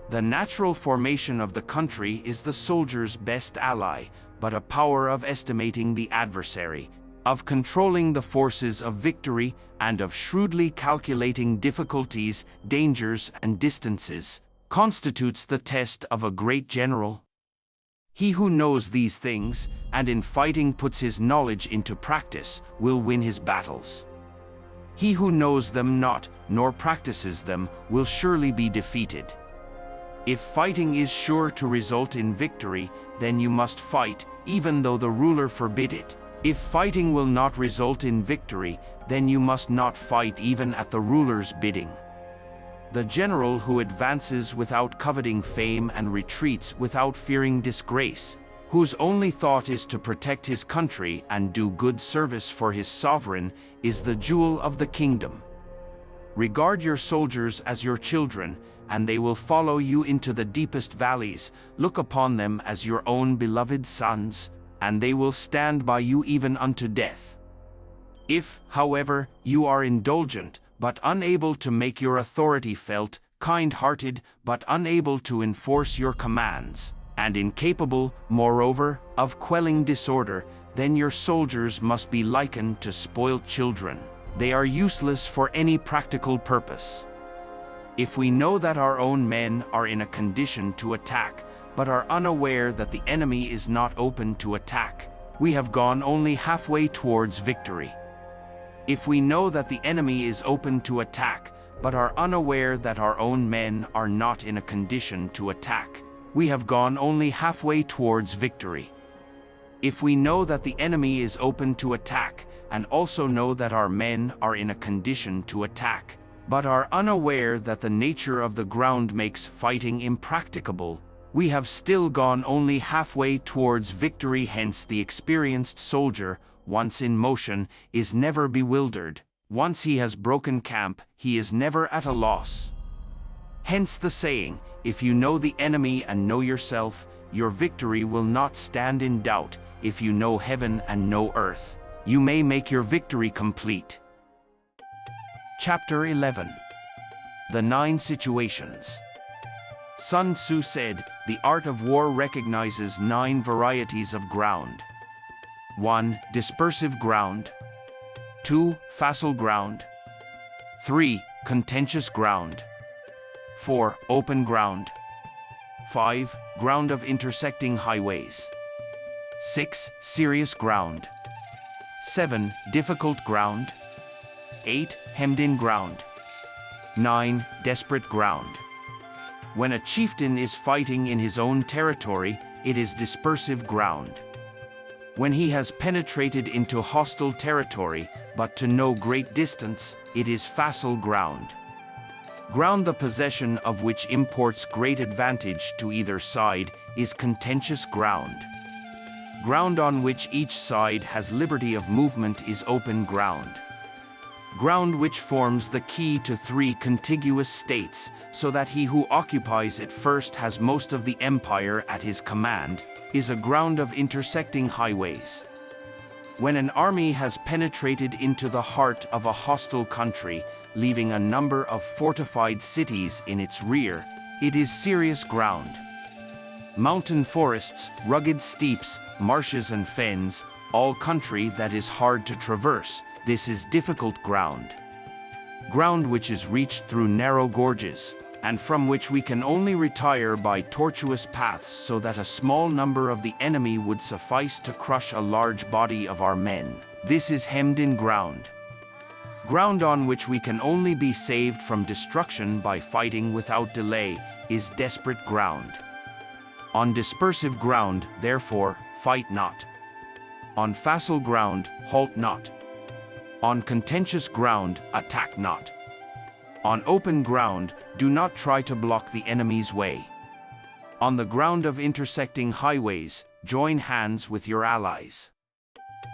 The natural formation of the country is the soldier's best ally, but a power of estimating the adversary, of controlling the forces of victory, and of shrewdly calculating difficulties, dangers, and distances, constitutes the test of a great general. He who knows these things, and in fighting puts his knowledge into practice, will win his battles. He who knows them not, nor practices them, will surely be defeated. If fighting is sure to result in victory, then you must fight, even though the ruler forbid it, If fighting will not result in victory, then you must not fight even at the ruler's bidding. The general who advances without coveting fame and retreats without fearing disgrace, whose only thought is to protect his country and do good service for his sovereign, is the jewel of the kingdom. Regard your soldiers as your children, and they will follow you into the deepest valleys. Look upon them as your own beloved sons, and they will stand by you even unto death. If, however, you are indulgent, but unable to make your authority felt, kind-hearted, but unable to enforce your commands, and incapable, moreover, of quelling disorder, then your soldiers must be likened to spoilt children. They are useless for any practical purpose. If we know that our own men are in a condition to attack, but are unaware that the enemy is not open to attack, we have gone only halfway towards victory. If we know that the enemy is open to attack, but are unaware that our own men are not in a condition to attack, we have gone only halfway towards victory. If we know that the enemy is open to attack, and also know that our men are in a condition to attack, but are unaware that the nature of the ground makes fighting impracticable, we have still gone only halfway towards victory. Hence the experienced soldier, once in motion, is never bewildered. Once he has broken camp, he is never at a loss. Hence the saying, if you know the enemy and know yourself, your victory will not stand in doubt. If you know heaven and know earth, you may make your victory complete. Chapter 11. The 9 Situations. Sun Tzu said, the art of war recognizes 9 varieties of ground. 1. Dispersive ground. 2. Facile ground. 3. Contentious ground. 4. Open ground. 5. Ground of intersecting highways. 6. Serious ground. 7. Difficult ground. 8. Hemmed-in ground. 9. Desperate ground. When a chieftain is fighting in his own territory, it is dispersive ground. When he has penetrated into hostile territory, but to no great distance, it is facile ground. Ground the possession of which imports great advantage to either side is contentious ground. Ground on which each side has liberty of movement is open ground. Ground which forms the key to 3 contiguous states, so that he who occupies it first has most of the empire at his command, is a ground of intersecting highways. When an army has penetrated into the heart of a hostile country, leaving a number of fortified cities in its rear, it is serious ground. Mountain forests, rugged steeps, marshes and fens, all country that is hard to traverse, this is difficult ground. Ground which is reached through narrow gorges, and from which we can only retire by tortuous paths, so that a small number of the enemy would suffice to crush a large body of our men. This is hemmed-in ground. Ground on which we can only be saved from destruction by fighting without delay is desperate ground. On dispersive ground, therefore, fight not. On facile ground, halt not. On contentious ground, attack not. On open ground, do not try to block the enemy's way. On the ground of intersecting highways, join hands with your allies.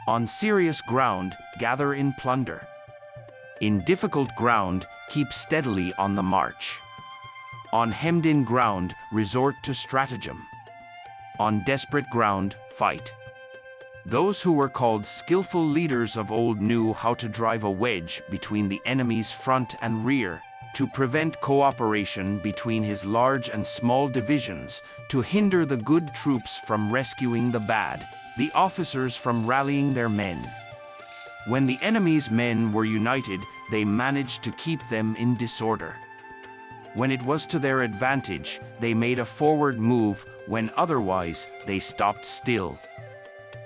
On serious ground, gather in plunder. In difficult ground, keep steadily on the march. On hemmed-in ground, resort to stratagem. On desperate ground, fight. Those who were called skillful leaders of old knew how to drive a wedge between the enemy's front and rear, to prevent cooperation between his large and small divisions, to hinder the good troops from rescuing the bad, the officers from rallying their men. When the enemy's men were united, they managed to keep them in disorder. When it was to their advantage, they made a forward move, when otherwise, they stopped still.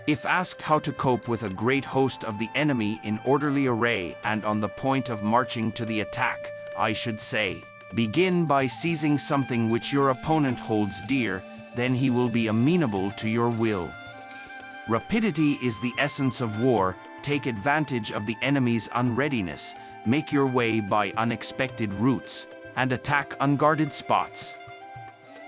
If asked how to cope with a great host of the enemy in orderly array and on the point of marching to the attack, I should say, begin by seizing something which your opponent holds dear, then he will be amenable to your will. Rapidity is the essence of war. Take advantage of the enemy's unreadiness, make your way by unexpected routes, and attack unguarded spots.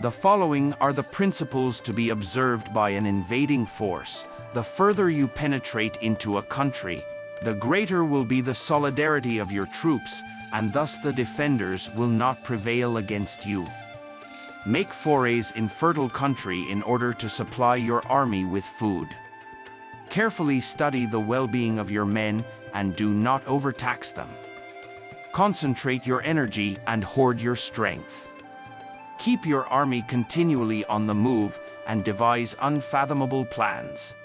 The following are the principles to be observed by an invading force. The further you penetrate into a country, the greater will be the solidarity of your troops, and thus the defenders will not prevail against you. Make forays in fertile country in order to supply your army with food. Carefully study the well-being of your men and do not overtax them. Concentrate your energy and hoard your strength. Keep your army continually on the move and devise unfathomable plans.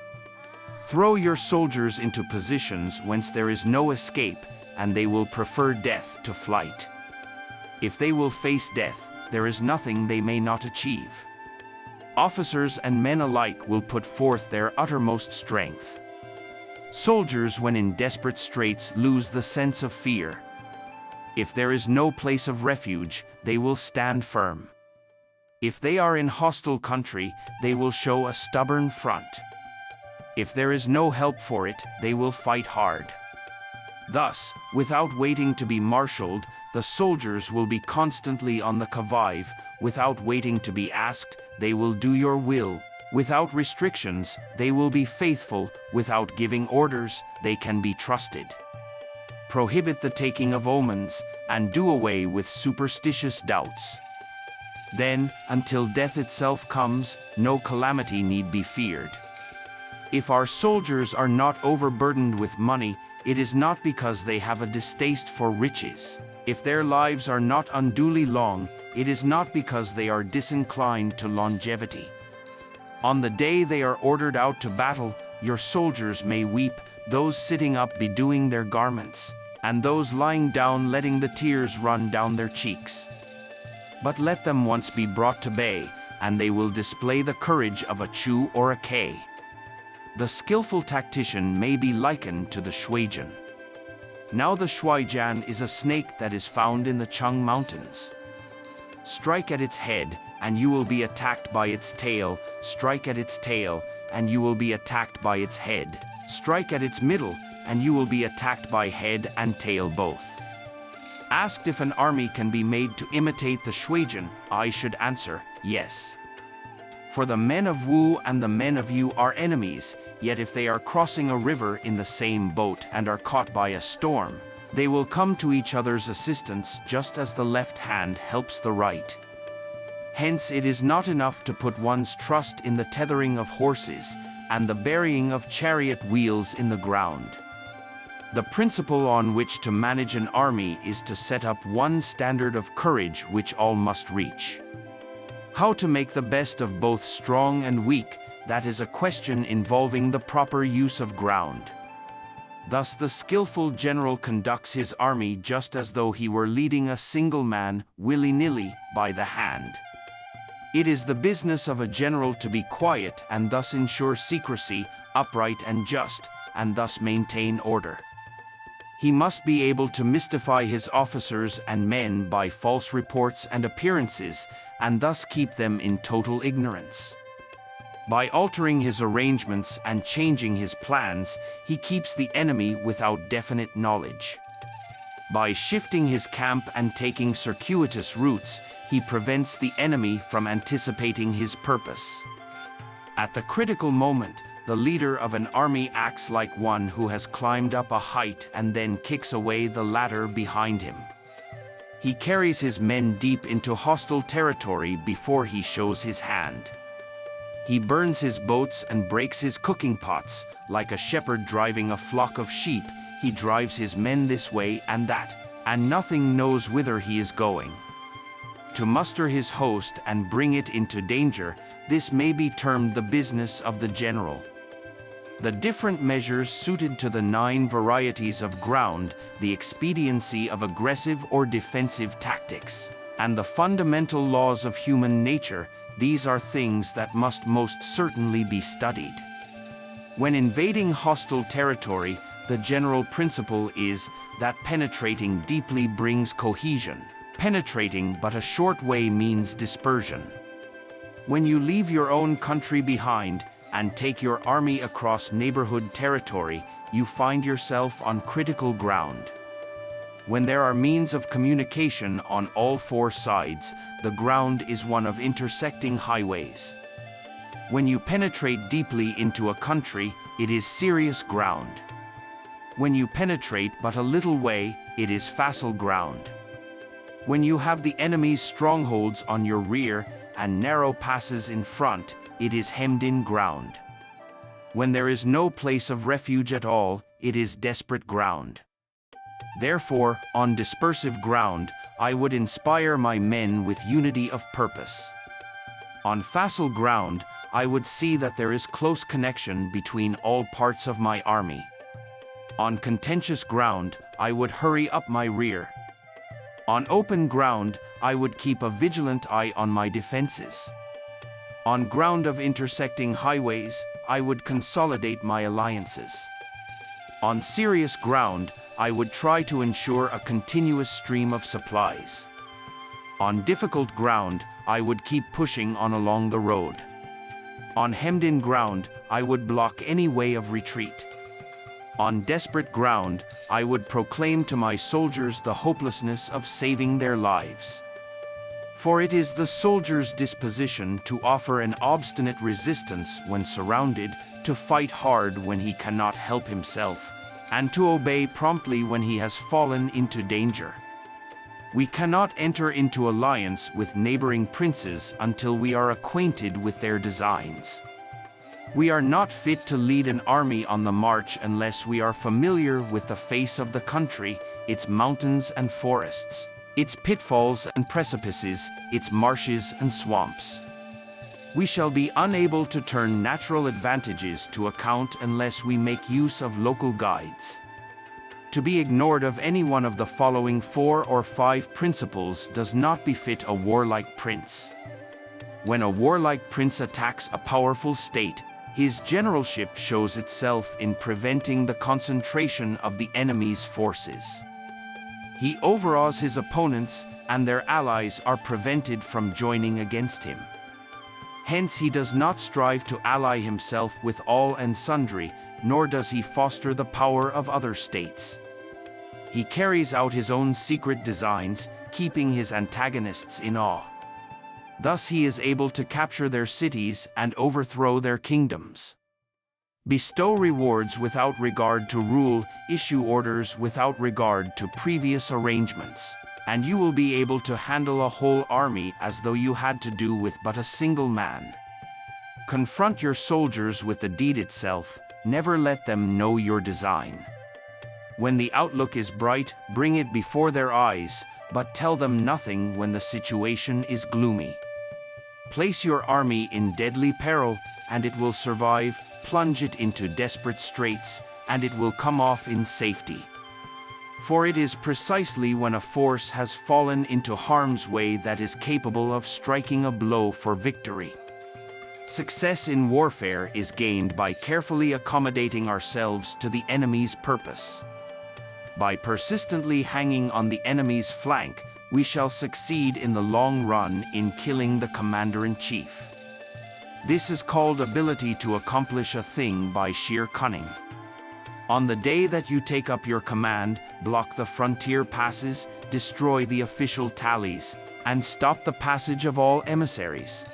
Throw your soldiers into positions whence there is no escape, and they will prefer death to flight. If they will face death, there is nothing they may not achieve. Officers and men alike will put forth their uttermost strength. Soldiers, when in desperate straits, lose the sense of fear. If there is no place of refuge, they will stand firm. If they are in hostile country, they will show a stubborn front. If there is no help for it, they will fight hard. Thus, without waiting to be marshaled, the soldiers will be constantly on the qui vive. Without waiting to be asked, they will do your will. Without restrictions, they will be faithful. Without giving orders, they can be trusted. Prohibit the taking of omens, and do away with superstitious doubts. Then, until death itself comes, no calamity need be feared. If our soldiers are not overburdened with money, it is not because they have a distaste for riches. If their lives are not unduly long, it is not because they are disinclined to longevity. On the day they are ordered out to battle, your soldiers may weep, those sitting up bedewing their garments, and those lying down letting the tears run down their cheeks. But let them once be brought to bay, and they will display the courage of a Chu or a K. The skillful tactician may be likened to the Shuijian. Now the Shuijian is a snake that is found in the Chung Mountains. Strike at its head, and you will be attacked by its tail. Strike at its tail, and you will be attacked by its head. Strike at its middle, and you will be attacked by head and tail both. Asked if an army can be made to imitate the Shuijian, I should answer, yes. For the men of Wu and the men of Yu are enemies, yet if they are crossing a river in the same boat and are caught by a storm, they will come to each other's assistance just as the left hand helps the right. Hence it is not enough to put one's trust in the tethering of horses and the burying of chariot wheels in the ground. The principle on which to manage an army is to set up one standard of courage which all must reach. How to make the best of both strong and weak, that is a question involving the proper use of ground. Thus the skillful general conducts his army just as though he were leading a single man, willy-nilly, by the hand. It is the business of a general to be quiet and thus ensure secrecy, upright and just, and thus maintain order. He must be able to mystify his officers and men by false reports and appearances, and thus keep them in total ignorance. By altering his arrangements and changing his plans, he keeps the enemy without definite knowledge. By shifting his camp and taking circuitous routes, he prevents the enemy from anticipating his purpose. At the critical moment, the leader of an army acts like one who has climbed up a height and then kicks away the ladder behind him. He carries his men deep into hostile territory before he shows his hand. He burns his boats and breaks his cooking pots. Like a shepherd driving a flock of sheep, he drives his men this way and that, and nothing knows whither he is going. To muster his host and bring it into danger, this may be termed the business of the general. The different measures suited to the 9 varieties of ground, the expediency of aggressive or defensive tactics, and the fundamental laws of human nature, these are things that must most certainly be studied. When invading hostile territory, the general principle is that penetrating deeply brings cohesion. Penetrating but a short way means dispersion. When you leave your own country behind, and take your army across neighborhood territory, you find yourself on critical ground. When there are means of communication on all four sides, the ground is one of intersecting highways. When you penetrate deeply into a country, it is serious ground. When you penetrate but a little way, it is facile ground. When you have the enemy's strongholds on your rear and narrow passes in front, it is hemmed-in ground. When there is no place of refuge at all, it is desperate ground. Therefore, on dispersive ground, I would inspire my men with unity of purpose. On facile ground, I would see that there is close connection between all parts of my army. On contentious ground, I would hurry up my rear. On open ground, I would keep a vigilant eye on my defenses. On ground of intersecting highways, I would consolidate my alliances. On serious ground, I would try to ensure a continuous stream of supplies. On difficult ground, I would keep pushing on along the road. On hemmed-in ground, I would block any way of retreat. On desperate ground, I would proclaim to my soldiers the hopelessness of saving their lives. For it is the soldier's disposition to offer an obstinate resistance when surrounded, to fight hard when he cannot help himself, and to obey promptly when he has fallen into danger. We cannot enter into alliance with neighboring princes until we are acquainted with their designs. We are not fit to lead an army on the march unless we are familiar with the face of the country, its mountains and forests, its pitfalls and precipices, its marshes and swamps. We shall be unable to turn natural advantages to account unless we make use of local guides. To be ignored of any one of the following 4 or 5 principles does not befit a warlike prince. When a warlike prince attacks a powerful state, his generalship shows itself in preventing the concentration of the enemy's forces. He overawes his opponents, and their allies are prevented from joining against him. Hence he does not strive to ally himself with all and sundry, nor does he foster the power of other states. He carries out his own secret designs, keeping his antagonists in awe. Thus he is able to capture their cities and overthrow their kingdoms. Bestow rewards without regard to rule, issue orders without regard to previous arrangements, and you will be able to handle a whole army as though you had to do with but a single man. Confront your soldiers with the deed itself, never let them know your design. When the outlook is bright, bring it before their eyes, but tell them nothing when the situation is gloomy. Place your army in deadly peril, and it will survive. Plunge it into desperate straits, and it will come off in safety. For it is precisely when a force has fallen into harm's way that is capable of striking a blow for victory. Success in warfare is gained by carefully accommodating ourselves to the enemy's purpose. By persistently hanging on the enemy's flank, we shall succeed in the long run in killing the commander-in-chief. This is called ability to accomplish a thing by sheer cunning. On the day that you take up your command, block the frontier passes, destroy the official tallies, and stop the passage of all emissaries.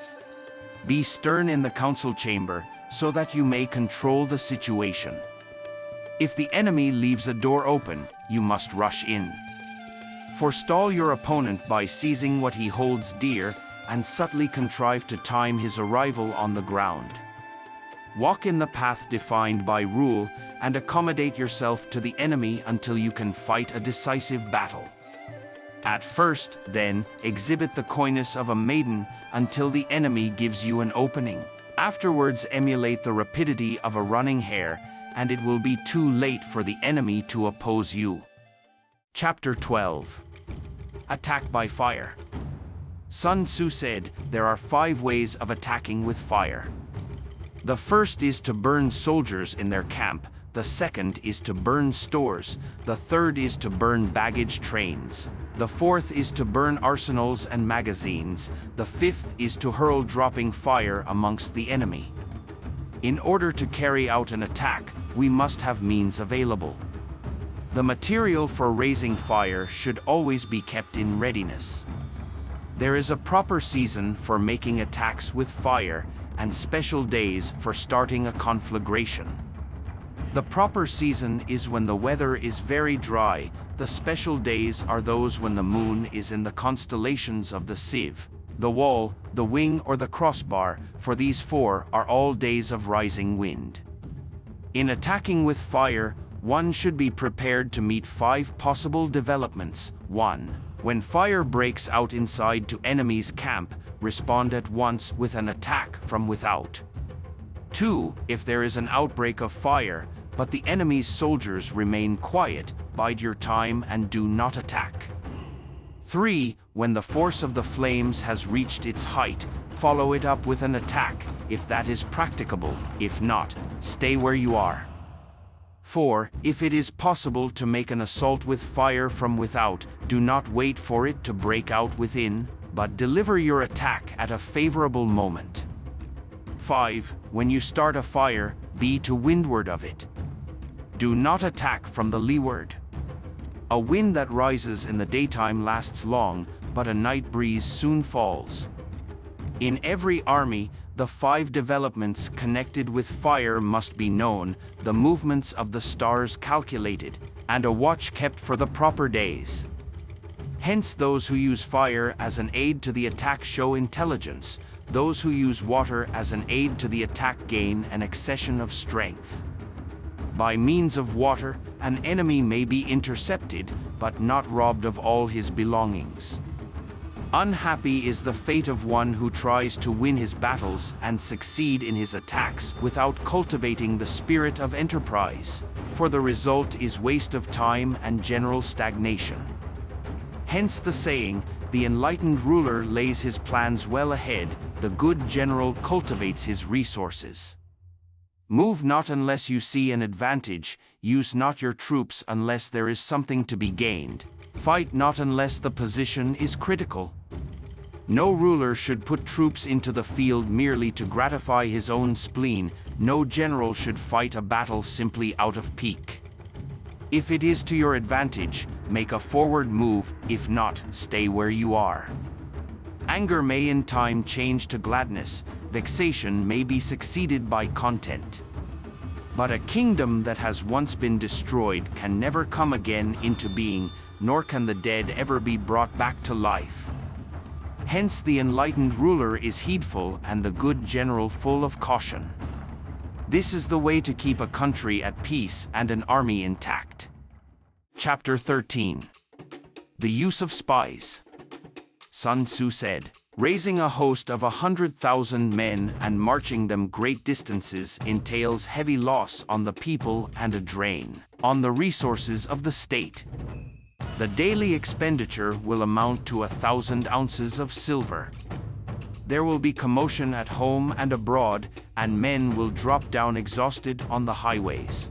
Be stern in the council chamber, so that you may control the situation. If the enemy leaves a door open, you must rush in. Forestall your opponent by seizing what he holds dear, and subtly contrive to time his arrival on the ground. Walk in the path defined by rule, and accommodate yourself to the enemy until you can fight a decisive battle. At first, then, exhibit the coyness of a maiden until the enemy gives you an opening. Afterwards, emulate the rapidity of a running hare, and it will be too late for the enemy to oppose you. Chapter 12. Attack by fire. Sun Tzu said, there are 5 ways of attacking with fire. The first is to burn soldiers in their camp, the second is to burn stores, the third is to burn baggage trains, the fourth is to burn arsenals and magazines, the fifth is to hurl dropping fire amongst the enemy. In order to carry out an attack, we must have means available. The material for raising fire should always be kept in readiness. There is a proper season for making attacks with fire and special days for starting a conflagration. The proper season is when the weather is very dry. The special days are those when the moon is in the constellations of the sieve, the wall, the wing, or the crossbar, for these four are all days of rising wind. In attacking with fire, one should be prepared to meet 5 possible developments. 1. When fire breaks out inside to enemy's camp, respond at once with an attack from without. 2. If there is an outbreak of fire, but the enemy's soldiers remain quiet, bide your time and do not attack. 3. When the force of the flames has reached its height, follow it up with an attack, if that is practicable. If not, stay where you are. 4. If it is possible to make an assault with fire from without, do not wait for it to break out within, but deliver your attack at a favorable moment. 5. When you start a fire, be to windward of it. Do not attack from the leeward. A wind that rises in the daytime lasts long, but a night breeze soon falls. In every army, the 5 developments connected with fire must be known, the movements of the stars calculated, and a watch kept for the proper days. Hence those who use fire as an aid to the attack show intelligence, those who use water as an aid to the attack gain an accession of strength. By means of water, an enemy may be intercepted, but not robbed of all his belongings. Unhappy is the fate of one who tries to win his battles and succeed in his attacks without cultivating the spirit of enterprise, for the result is waste of time and general stagnation. Hence the saying, the enlightened ruler lays his plans well ahead, the good general cultivates his resources. Move not unless you see an advantage, use not your troops unless there is something to be gained, fight not unless the position is critical. No ruler should put troops into the field merely to gratify his own spleen, no general should fight a battle simply out of pique. If it is to your advantage, make a forward move, if not, stay where you are. Anger may in time change to gladness, vexation may be succeeded by content. But a kingdom that has once been destroyed can never come again into being, nor can the dead ever be brought back to life. Hence the enlightened ruler is heedful and the good general full of caution. This is the way to keep a country at peace and an army intact. Chapter 13. The Use of Spies. Sun Tzu said, raising a host of 100,000 men and marching them great distances entails heavy loss on the people and a drain on the resources of the state. The daily expenditure will amount to 1,000 ounces of silver. There will be commotion at home and abroad, and men will drop down exhausted on the highways.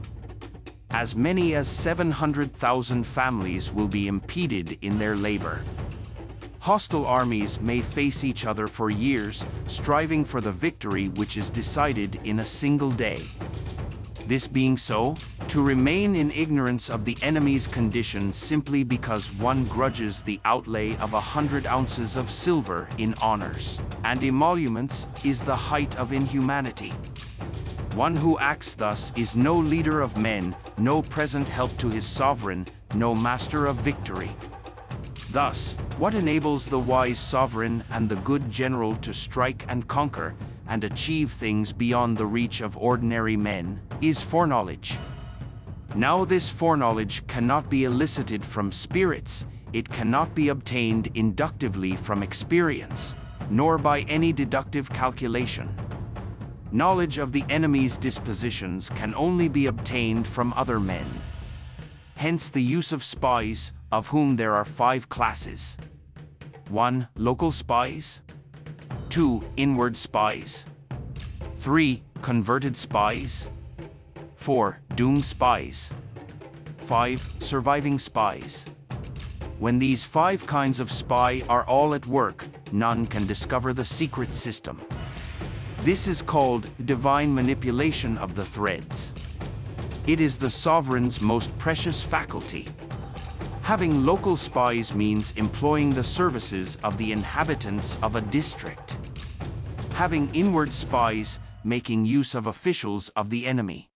As many as 700,000 families will be impeded in their labor. Hostile armies may face each other for years, striving for the victory which is decided in a single day. This being so, to remain in ignorance of the enemy's condition simply because one grudges the outlay of 100 ounces of silver in honors and emoluments is the height of inhumanity. One who acts thus is no leader of men, no present help to his sovereign, no master of victory. Thus, what enables the wise sovereign and the good general to strike and conquer and achieve things beyond the reach of ordinary men is foreknowledge. Now this foreknowledge cannot be elicited from spirits, it cannot be obtained inductively from experience, nor by any deductive calculation. Knowledge of the enemy's dispositions can only be obtained from other men. Hence the use of spies, of whom there are 5 classes. 1. Local spies. 2. Inward spies. 3. Converted spies. 4. Doomed spies. 5. Surviving spies. When these 5 kinds of spy are all at work, none can discover the secret system. This is called divine manipulation of the threads. It is the sovereign's most precious faculty. Having local spies means employing the services of the inhabitants of a district. Having inward spies, making use of officials of the enemy.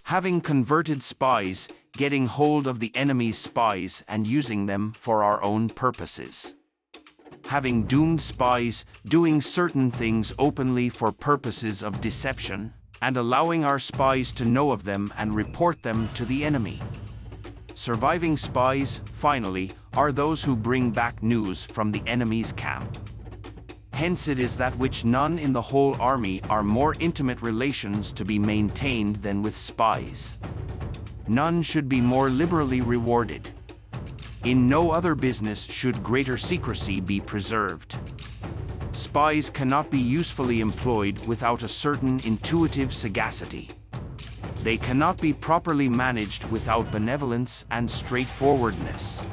Having converted spies, getting hold of the enemy's spies and using them for our own purposes. Having doomed spies, doing certain things openly for purposes of deception, and allowing our spies to know of them and report them to the enemy. Surviving spies, finally, are those who bring back news from the enemy's camp. Hence it is that which none in the whole army are more intimate relations to be maintained than with spies. None should be more liberally rewarded. In no other business should greater secrecy be preserved. Spies cannot be usefully employed without a certain intuitive sagacity. They cannot be properly managed without benevolence and straightforwardness.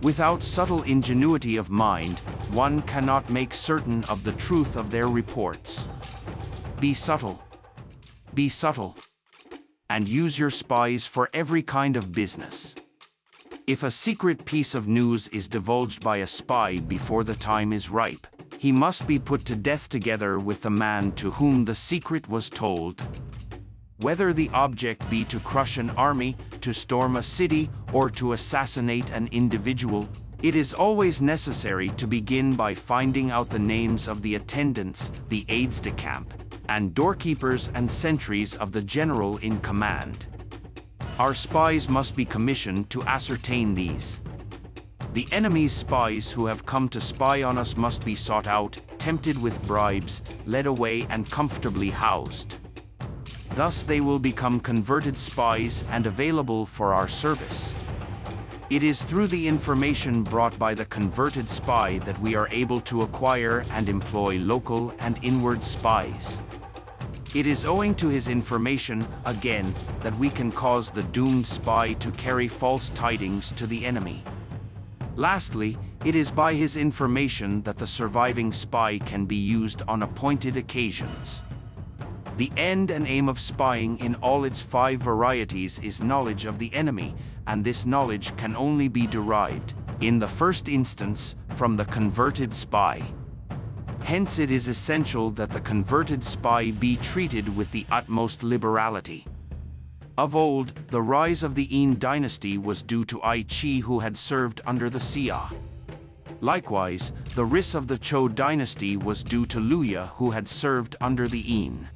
Without subtle ingenuity of mind, one cannot make certain of the truth of their reports. Be subtle. Be subtle. And use your spies for every kind of business. If a secret piece of news is divulged by a spy before the time is ripe, he must be put to death together with the man to whom the secret was told. Whether the object be to crush an army, to storm a city, or to assassinate an individual, it is always necessary to begin by finding out the names of the attendants, the aides-de-camp, and doorkeepers and sentries of the general in command. Our spies must be commissioned to ascertain these. The enemy's spies who have come to spy on us must be sought out, tempted with bribes, led away and comfortably housed. Thus they will become converted spies and available for our service. It is through the information brought by the converted spy that we are able to acquire and employ local and inward spies. It is owing to his information, again, that we can cause the doomed spy to carry false tidings to the enemy. Lastly, it is by his information that the surviving spy can be used on appointed occasions. The end and aim of spying in all its 5 varieties is knowledge of the enemy, and this knowledge can only be derived, in the first instance, from the converted spy. Hence it is essential that the converted spy be treated with the utmost liberality. Of old, the rise of the Yin dynasty was due to Ai Chi, who had served under the Xia. Likewise, the rise of the Zhou dynasty was due to Luya, who had served under the Yin.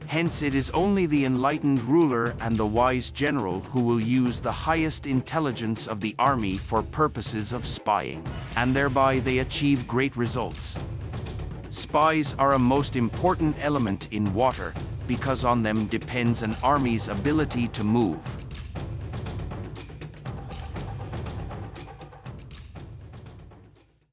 Hence it is only the enlightened ruler and the wise general who will use the highest intelligence of the army for purposes of spying, and thereby they achieve great results. Spies are a most important element in water, because on them depends an army's ability to move.